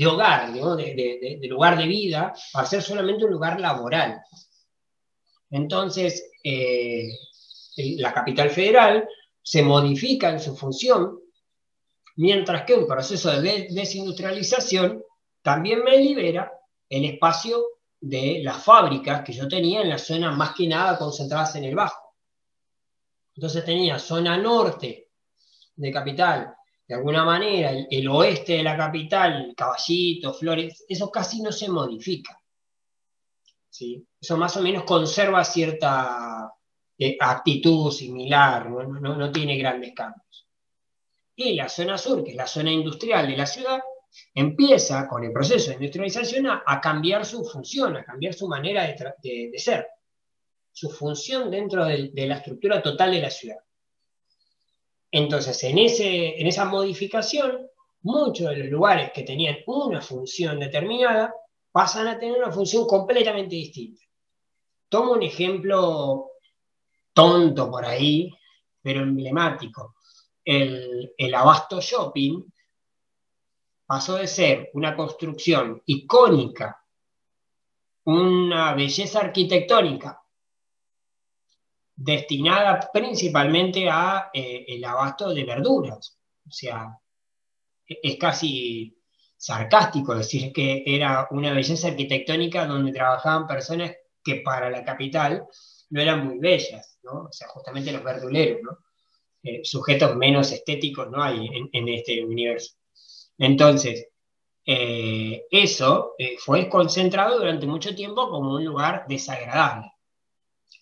Speaker 1: hogar, ¿no? de lugar de vida, para ser solamente un lugar laboral. Entonces, la capital federal se modifica en su función, mientras que un proceso de desindustrialización también me libera el espacio de las fábricas que yo tenía en las zonas más que nada concentradas en el Bajo. Entonces tenía zona norte de capital, de alguna manera, el oeste de la capital, Caballito, Flores, eso casi no se modifica. ¿Sí? Eso más o menos conserva cierta actitud similar, no tiene grandes cambios. Y la zona sur, que es la zona industrial de la ciudad, empieza con el proceso de industrialización a cambiar su función, a cambiar su manera de ser, su función dentro de la estructura total de la ciudad. Entonces, en esa modificación, muchos de los lugares que tenían una función determinada pasan a tener una función completamente distinta. Tomo un ejemplo tonto por ahí, pero emblemático. El Abasto Shopping pasó de ser una construcción icónica, una belleza arquitectónica, destinada principalmente a el abasto de verduras. O sea, es casi sarcástico decir que era una belleza arquitectónica donde trabajaban personas que para la capital no eran muy bellas, ¿no? O sea, justamente los verduleros, ¿no? Sujetos menos estéticos no hay en este universo. Entonces, eso fue concentrado durante mucho tiempo como un lugar desagradable.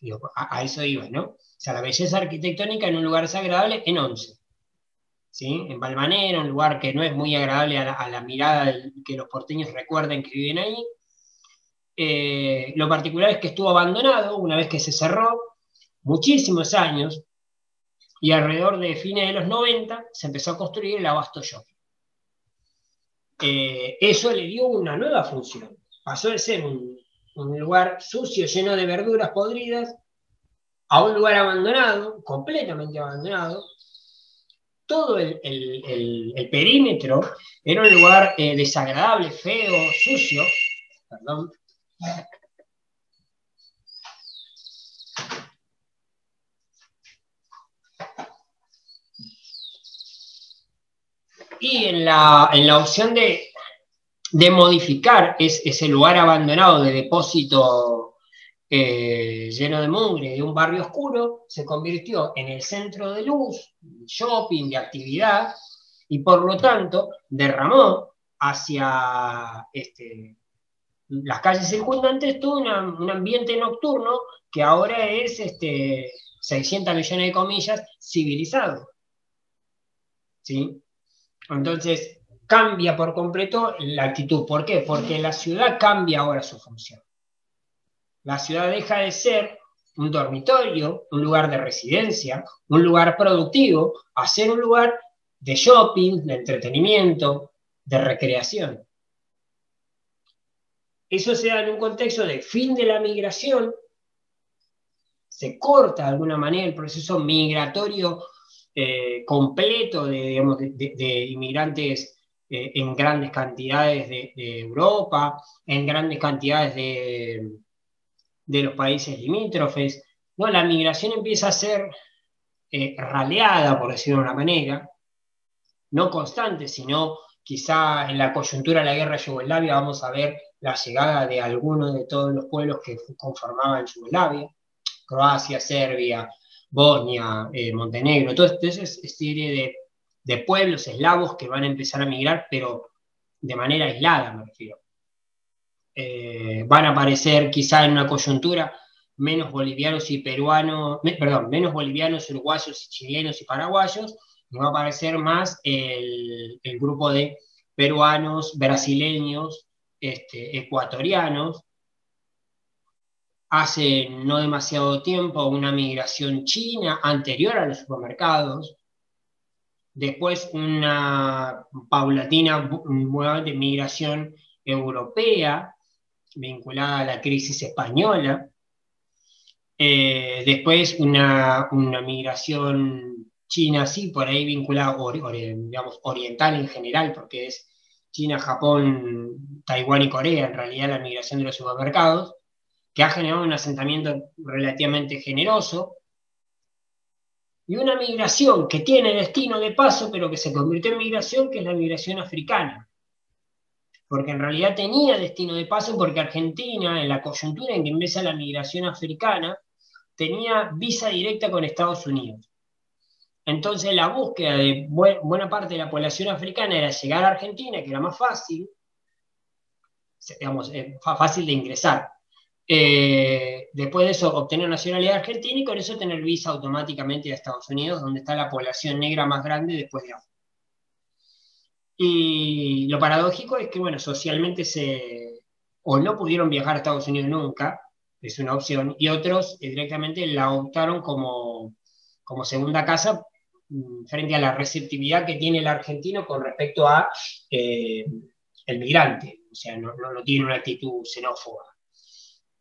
Speaker 1: Digo, a eso iba, ¿no? O sea, la belleza arquitectónica en un lugar desagradable en Once. ¿Sí? En Balvanera, un lugar que no es muy agradable a la mirada que los porteños recuerden que viven ahí. Lo particular es que estuvo abandonado una vez que se cerró. muchísimos años, y alrededor de fines de los 90 se empezó a construir el Abasto Shopping. Eso le dio una nueva función. Pasó de ser un lugar sucio, lleno de verduras podridas, a un lugar abandonado, completamente abandonado. Todo el perímetro era un lugar desagradable, feo, sucio. Perdón. Y en la opción de modificar ese lugar abandonado de depósito lleno de mugre de un barrio oscuro, se convirtió en el centro de luz, shopping, de actividad, y por lo tanto derramó hacia las calles circundantes todo un ambiente nocturno que ahora es 600 millones de comillas civilizado. ¿Sí? Entonces cambia por completo la actitud. ¿Por qué? Porque la ciudad cambia ahora su función. La ciudad deja de ser un dormitorio, un lugar de residencia, un lugar productivo, a ser un lugar de shopping, de entretenimiento, de recreación. Eso se da en un contexto de fin de la migración, se corta de alguna manera el proceso migratorio completo de inmigrantes en grandes cantidades de Europa, en grandes cantidades de los países limítrofes. No, la migración empieza a ser raleada, por decirlo de una manera, no constante, sino quizá en la coyuntura de la guerra de Yugoslavia vamos a ver la llegada de algunos de todos los pueblos que conformaban Yugoslavia, Croacia, Serbia, Bosnia, Montenegro, toda esa serie de pueblos eslavos que van a empezar a migrar, pero de manera aislada, me refiero. Van a aparecer quizá en una coyuntura menos bolivianos y peruanos, menos bolivianos, uruguayos, chilenos y paraguayos, y va a aparecer más el grupo de peruanos, brasileños, ecuatorianos. Hace no demasiado tiempo una migración china anterior a los supermercados, después una paulatina nuevamente migración europea vinculada a la crisis española, después una migración china, sí, por ahí vinculada, digamos, oriental en general, porque es China, Japón, Taiwán y Corea, en realidad la migración de los supermercados, que ha generado un asentamiento relativamente generoso, y una migración que tiene destino de paso, pero que se convirtió en migración, que es la migración africana. Porque en realidad tenía destino de paso, porque Argentina, en la coyuntura en que empieza la migración africana, tenía visa directa con Estados Unidos. Entonces la búsqueda de buena parte de la población africana era llegar a Argentina, que era más fácil, digamos, fácil de ingresar. Después de eso obtener nacionalidad argentina y con eso tener visa automáticamente a Estados Unidos, donde está la población negra más grande después de África. Y lo paradójico es que, bueno, socialmente o no pudieron viajar a Estados Unidos nunca, es una opción, y otros directamente la optaron como segunda casa frente a la receptividad que tiene el argentino con respecto a el migrante, o sea, no tiene una actitud xenófoba.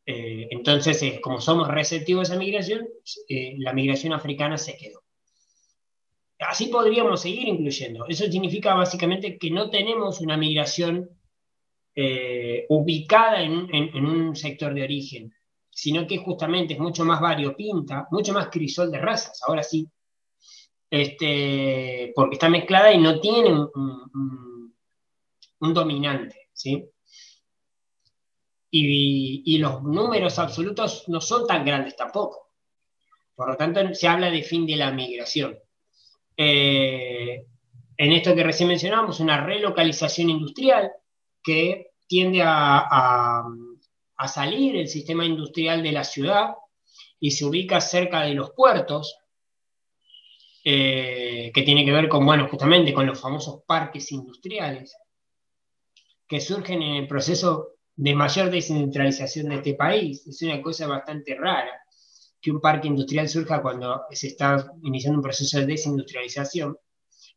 Speaker 1: Entonces, como somos receptivos a esa migración, la migración africana se quedó. Así podríamos seguir incluyendo. Eso significa básicamente que no tenemos una migración ubicada en un sector de origen, sino que justamente es mucho más variopinta, mucho más crisol de razas, ahora sí, porque está mezclada y no tiene un dominante, ¿sí? Y los números absolutos no son tan grandes tampoco. Por lo tanto, se habla de fin de la migración. En esto que recién mencionábamos, una relocalización industrial que tiende a salir el sistema industrial de la ciudad y se ubica cerca de los puertos, que tiene que ver con, bueno, justamente con los famosos parques industriales que surgen en el proceso de mayor descentralización de este país. Es una cosa bastante rara. que un parque industrial surja cuando se está iniciando un proceso de desindustrialización,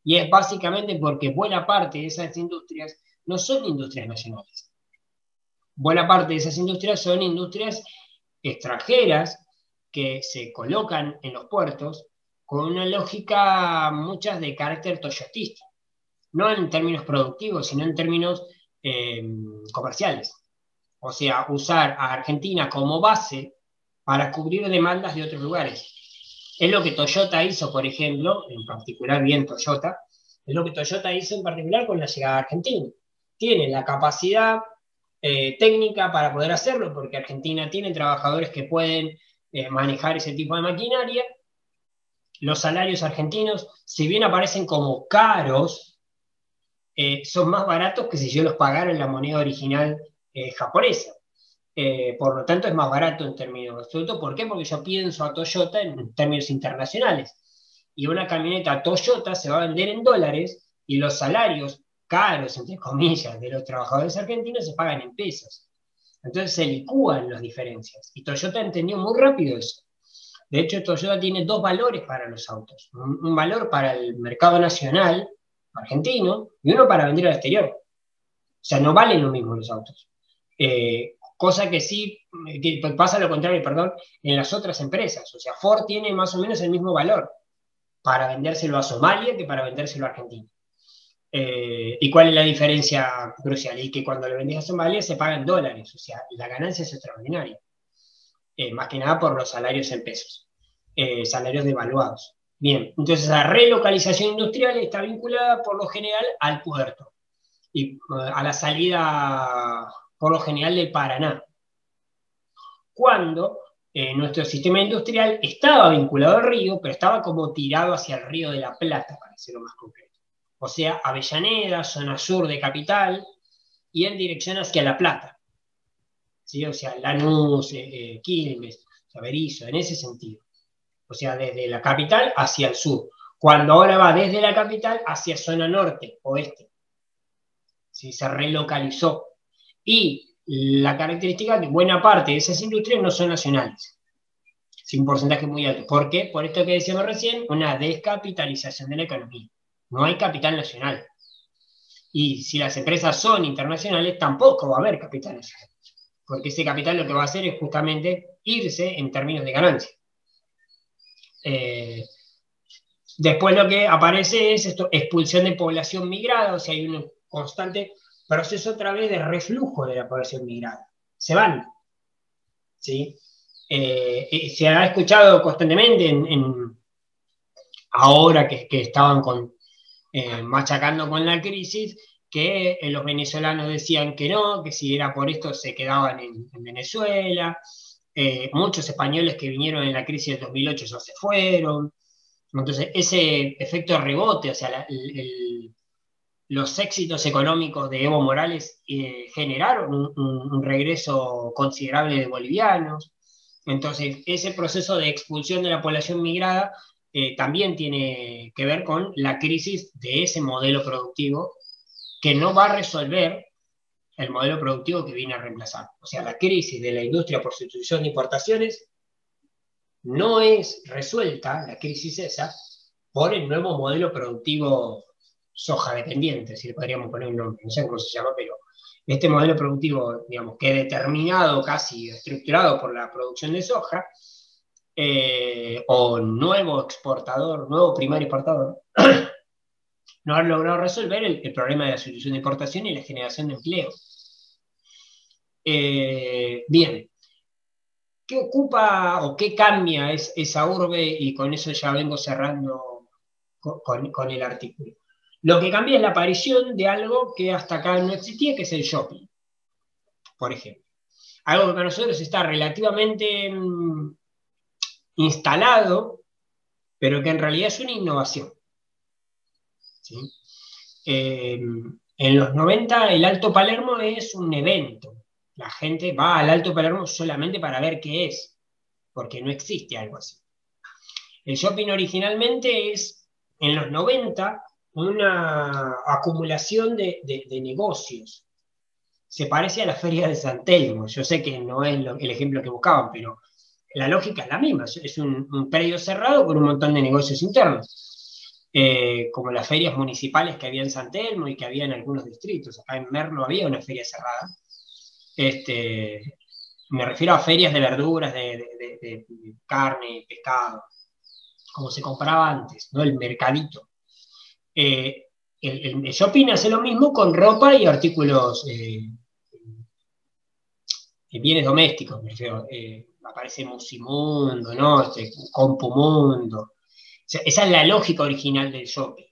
Speaker 1: y es básicamente porque buena parte de esas industrias no son industrias nacionales. Buena parte de esas industrias son industrias extranjeras que se colocan en los puertos con una lógica, muchas de carácter toyotista, no en términos productivos, sino en términos comerciales. O sea, usar a Argentina como base para cubrir demandas de otros lugares. Es lo que Toyota hizo, por ejemplo, en particular bien Toyota, es lo que Toyota hizo en particular con la llegada a Argentina. Tiene la capacidad técnica para poder hacerlo, porque Argentina tiene trabajadores que pueden manejar ese tipo de maquinaria. Los salarios argentinos, si bien aparecen como caros, son más baratos que si yo los pagara en la moneda original japonesa. Por lo tanto, es más barato en términos absolutos. ¿Por qué? Porque yo pienso a Toyota en términos internacionales. Y una camioneta Toyota se va a vender en dólares y los salarios caros, entre comillas, de los trabajadores argentinos se pagan en pesos. Entonces se licúan las diferencias. Y Toyota entendió muy rápido eso. De hecho, Toyota tiene dos valores para los autos. Un valor para el mercado nacional argentino y uno para vender al exterior. O sea, no valen lo mismo los autos. Cosa que sí, que pasa lo contrario, perdón, en las otras empresas. O sea, Ford tiene más o menos el mismo valor para vendérselo a Somalia que para vendérselo a Argentina. ¿Y cuál es la diferencia crucial? Y que cuando lo vendés a Somalia se pagan dólares, o sea, la ganancia es extraordinaria. Más que nada por los salarios en pesos, salarios devaluados. Bien, entonces la relocalización industrial está vinculada por lo general al puerto y a la salida por lo general del Paraná. Cuando nuestro sistema industrial estaba vinculado al río, pero estaba como tirado hacia el Río de la Plata, para decirlo más concreto. O sea, Avellaneda, zona sur de Capital, y en dirección hacia La Plata. ¿Sí? O sea, Lanús, Quilmes, Berisso, en ese sentido. O sea, desde la capital hacia el sur. Cuando ahora va desde la capital hacia zona norte, oeste. ¿Sí? Se relocalizó. Y la característica es que buena parte de esas industrias no son nacionales. Sin porcentaje muy alto. ¿Por qué? Por esto que decíamos recién, una descapitalización de la economía. No hay capital nacional. Y si las empresas son internacionales, tampoco va a haber capital nacional. Porque ese capital lo que va a hacer es justamente irse en términos de ganancia. Después lo que aparece es esto, expulsión de población migrada, o sea, hay un constante proceso otra vez de reflujo de la población migrada. Se van. ¿Sí? Se ha escuchado constantemente ahora que estaban machacando con la crisis, que los venezolanos decían que no, que si era por esto se quedaban en Venezuela. Muchos españoles que vinieron en la crisis del 2008 ya se fueron. Entonces, ese efecto de rebote, o sea, los éxitos económicos de Evo Morales generaron un regreso considerable de bolivianos. Entonces, ese proceso de expulsión de la población migrada también tiene que ver con la crisis de ese modelo productivo que no va a resolver el modelo productivo que viene a reemplazar. O sea, la crisis de la industria por sustitución de importaciones no es resuelta, la crisis esa, por el nuevo modelo productivo soja dependiente, si le podríamos poner un nombre, no sé cómo se llama, pero este modelo productivo, digamos, que determinado, casi estructurado por la producción de soja, o nuevo exportador, nuevo primario exportador, no han logrado resolver el problema de la sustitución de importación y la generación de empleo. Bien, ¿qué ocupa o qué cambia esa urbe? Y con eso ya vengo cerrando con el artículo. Lo que cambia es la aparición de algo que hasta acá no existía, que es el shopping, por ejemplo. Algo que para nosotros está relativamente instalado, pero que en realidad es una innovación. ¿Sí? En los 90 el Alto Palermo es un evento. La gente va al Alto Palermo solamente para ver qué es, porque no existe algo así. El shopping originalmente es, en los 90, una acumulación de negocios. Se parece a la feria de San Telmo. Yo sé que no es el ejemplo que buscaban, pero la lógica es la misma, es un predio cerrado con un montón de negocios internos, como las ferias municipales que había en San Telmo y que había en algunos distritos. Acá en Merlo había una feria cerrada. Me refiero a ferias de verduras, de carne, pescado, como se compraba antes, ¿no? El mercadito. El shopping hace lo mismo con ropa y artículos, bienes domésticos, me refiero. Aparece Musimundo, ¿no? Compumundo. O sea, esa es la lógica original del shopping.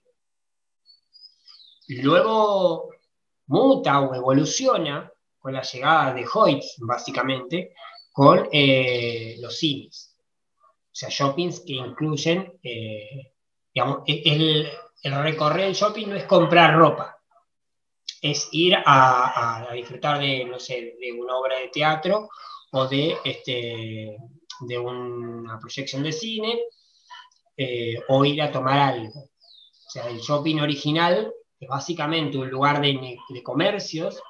Speaker 1: Luego muta o evoluciona con la llegada de Hoyts, básicamente, con los cines. O sea, shoppings que incluyen, digamos, el recorrer el shopping no es comprar ropa, es ir a disfrutar de, no sé, de una obra de teatro o de una proyección de cine, o ir a tomar algo. O sea, el shopping original es básicamente un lugar de comercios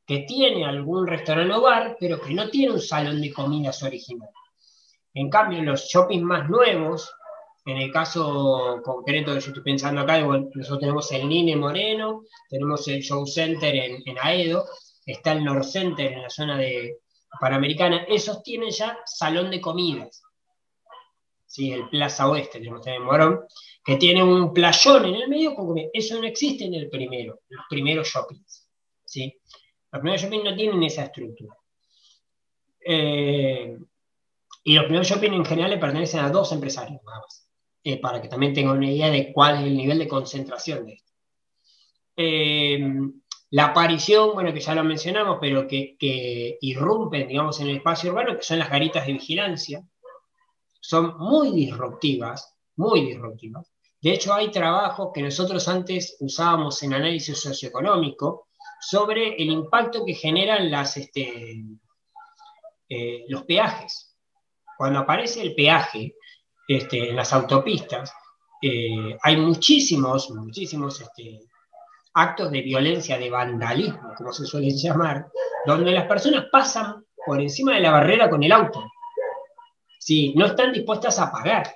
Speaker 1: que tiene algún restaurante o bar, pero que no tiene un salón de comidas original. En cambio, los shoppings más nuevos, en el caso concreto que yo estoy pensando acá, nosotros tenemos el Nine Moreno, tenemos el Show Center en Aedo, está el North Center en la zona de Panamericana, esos tienen ya salón de comidas. ¿Sí? El Plaza Oeste, tenemos también Morón, que tiene un playón en el medio, eso no existe en los primeros shoppings. ¿Sí? Los primeros shoppings no tienen esa estructura. Y los primeros shopping en general le pertenecen a 2 empresarios, nada más, para que también tengan una idea de cuál es el nivel de concentración de esto. La aparición, bueno, que ya lo mencionamos, pero que irrumpen, digamos, en el espacio urbano, que son las garitas de vigilancia, son muy disruptivas, muy disruptivas. De hecho, hay trabajos que nosotros antes usábamos en análisis socioeconómico sobre el impacto que generan los peajes. Cuando aparece el peaje en las autopistas, hay muchísimos actos de violencia, de vandalismo, como se suelen llamar, donde las personas pasan por encima de la barrera con el auto. Sí, no están dispuestas a pagar.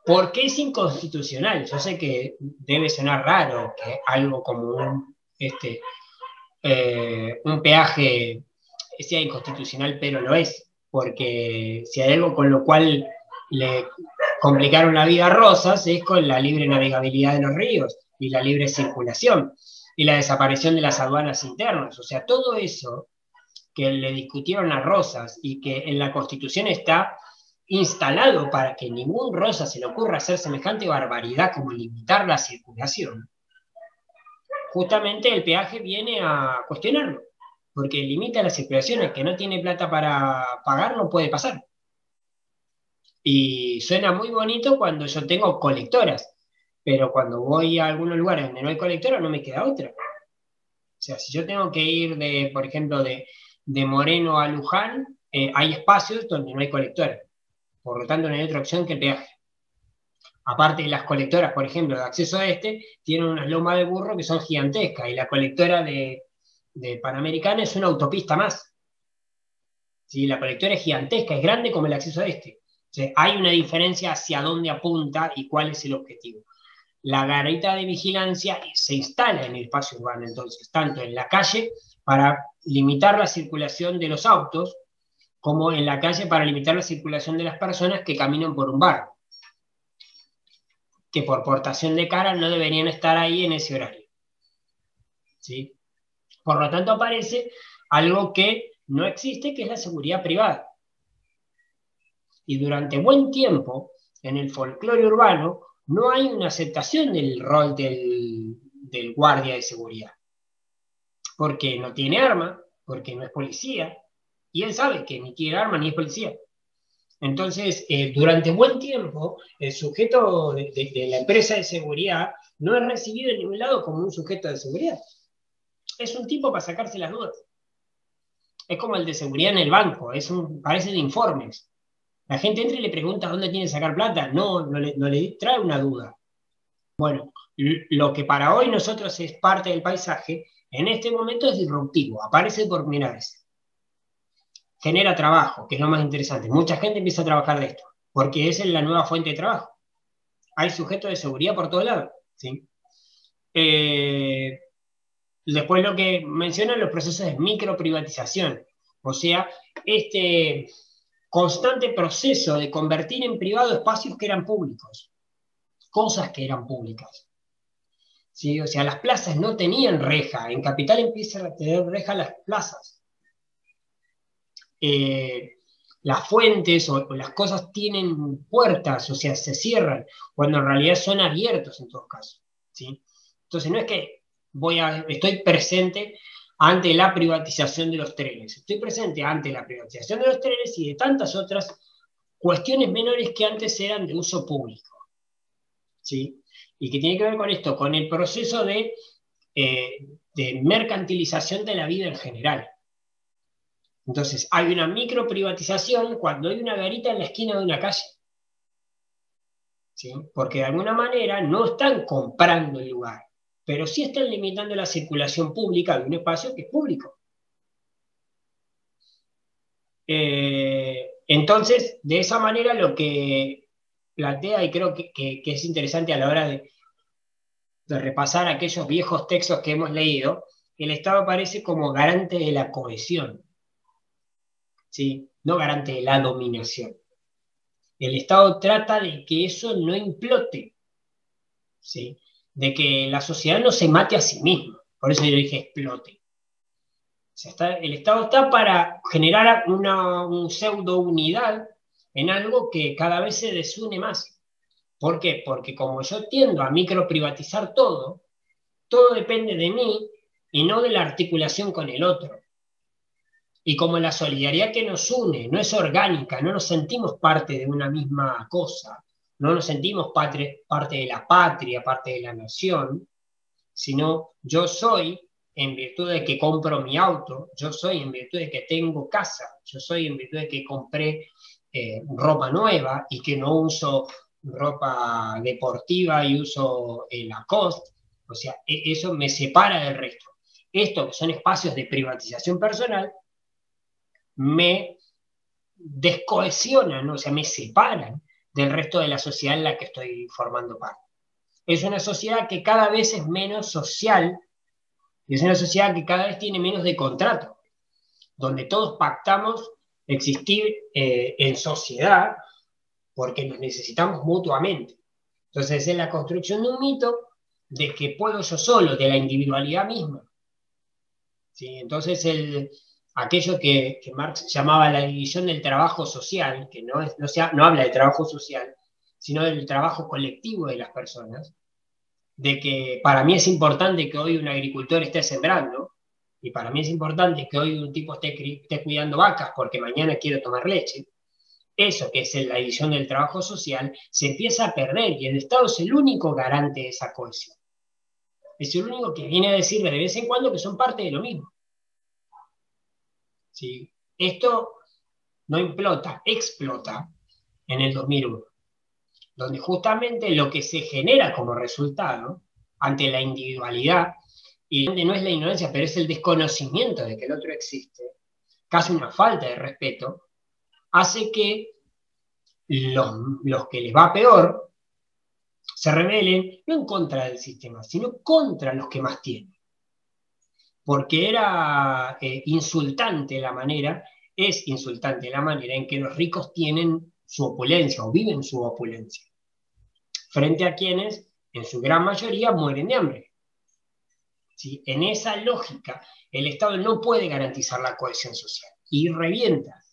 Speaker 1: ¿Por qué es inconstitucional? Yo sé que debe sonar raro que algo como un peaje sea inconstitucional, pero lo es. Porque si hay algo con lo cual le complicaron la vida a Rosas es con la libre navegabilidad de los ríos y la libre circulación y la desaparición de las aduanas internas. O sea, todo eso que le discutieron a Rosas y que en la Constitución está instalado para que ningún Rosas se le ocurra hacer semejante barbaridad como limitar la circulación, justamente el peaje viene a cuestionarlo, porque limita la circulación. El que no tiene plata para pagar no puede pasar. Y suena muy bonito cuando yo tengo colectoras, pero cuando voy a algunos lugares donde no hay colectora no me queda otra. O sea, si yo tengo que ir, por ejemplo, de Moreno a Luján, hay espacios donde no hay colectora. Por lo tanto, no hay otra opción que el peaje. Aparte de las colectoras, por ejemplo, de acceso tienen unas lomas de burro que son gigantescas, y la colectora de Panamericana es una autopista más. ¿Sí? La colectora es gigantesca, es grande como el acceso O sea, hay una diferencia hacia dónde apunta y cuál es el objetivo. La garita de vigilancia se instala en el espacio urbano, entonces, tanto en la calle para limitar la circulación de los autos, como en la calle para limitar la circulación de las personas que caminan por un barrio, que por portación de cara no deberían estar ahí en ese horario. ¿Sí? Por lo tanto, aparece algo que no existe, que es la seguridad privada. Y durante buen tiempo, en el folclore urbano, no hay una aceptación del rol del guardia de seguridad. Porque no tiene arma, porque no es policía, y él sabe que ni tiene arma ni es policía. Entonces, durante buen tiempo, el sujeto de la empresa de seguridad no es recibido en ningún lado como un sujeto de seguridad. Es un tipo para sacarse las dudas. Es como el de seguridad en el banco, parece de informes. La gente entra y le pregunta dónde tiene que sacar plata. No le trae una duda. Bueno, lo que para hoy nosotros es parte del paisaje, en este momento es disruptivo, aparece por primera vez. genera trabajo, que es lo más interesante. Mucha gente empieza a trabajar de esto, porque esa es la nueva fuente de trabajo. Hay sujetos de seguridad por todos lados, ¿sí? Después lo que mencionan los procesos de microprivatización, o sea, este constante proceso de convertir en privado espacios que eran públicos, cosas que eran públicas. ¿Sí? O sea, las plazas no tenían reja, en Capital empiezan a tener reja las plazas. Las fuentes o las cosas tienen puertas, o sea, se cierran, cuando en realidad son abiertos en todo caso, ¿sí? Entonces no es que estoy presente ante la privatización de los trenes, estoy presente ante la privatización de los trenes y de tantas otras cuestiones menores que antes eran de uso público, ¿sí? Y que tiene que ver con esto, con el proceso de mercantilización de la vida en general. Entonces, hay una microprivatización cuando hay una garita en la esquina de una calle, ¿sí? Porque de alguna manera no están comprando el lugar, pero sí están limitando la circulación pública de un espacio que es público. Entonces, de esa manera lo que plantea, y creo que es interesante a la hora de repasar aquellos viejos textos que hemos leído, el Estado aparece como garante de la cohesión, ¿sí? No garante de la dominación. El Estado trata de que eso no implote, ¿sí? De que la sociedad no se mate a sí misma. Por eso yo dije explote. O sea, el Estado está para generar un pseudo unidad en algo que cada vez se desune más. ¿Por qué? Porque como yo tiendo a microprivatizar todo depende de mí y no de la articulación con el otro. Y como la solidaridad que nos une no es orgánica, no nos sentimos parte de una misma cosa, no nos sentimos parte de la patria, parte de la nación, sino yo soy en virtud de que compro mi auto, yo soy en virtud de que tengo casa, yo soy en virtud de que compré ropa nueva y que no uso ropa deportiva y uso Lacoste. O sea, eso me separa del resto. Esto, que son espacios de privatización personal, me descohesionan, ¿no? O sea, me separan del resto de la sociedad en la que estoy formando parte. Es una sociedad que cada vez es menos social, y es una sociedad que cada vez tiene menos de contrato, donde todos pactamos existir en sociedad porque nos necesitamos mutuamente. Entonces es la construcción de un mito de que puedo yo solo, de la individualidad misma. ¿Sí? Entonces aquello que Marx llamaba la división del trabajo social, que no habla de trabajo social, sino del trabajo colectivo de las personas, de que para mí es importante que hoy un agricultor esté sembrando, y para mí es importante que hoy un tipo esté cuidando vacas porque mañana quiero tomar leche. Eso que es la división del trabajo social se empieza a perder y el Estado es el único garante de esa cohesión. Es el único que viene a decirle de vez en cuando que son parte de lo mismo. ¿Sí? Esto no implota, explota en el 2001, donde justamente lo que se genera como resultado ante la individualidad, y donde no es la ignorancia, pero es el desconocimiento de que el otro existe, casi una falta de respeto, hace que los que les va peor se rebelen no en contra del sistema, sino contra los que más tienen. Porque era insultante la manera, es insultante la manera en que los ricos tienen su opulencia o viven su opulencia, frente a quienes, en su gran mayoría, mueren de hambre. ¿Sí? En esa lógica, el Estado no puede garantizar la cohesión social y revienta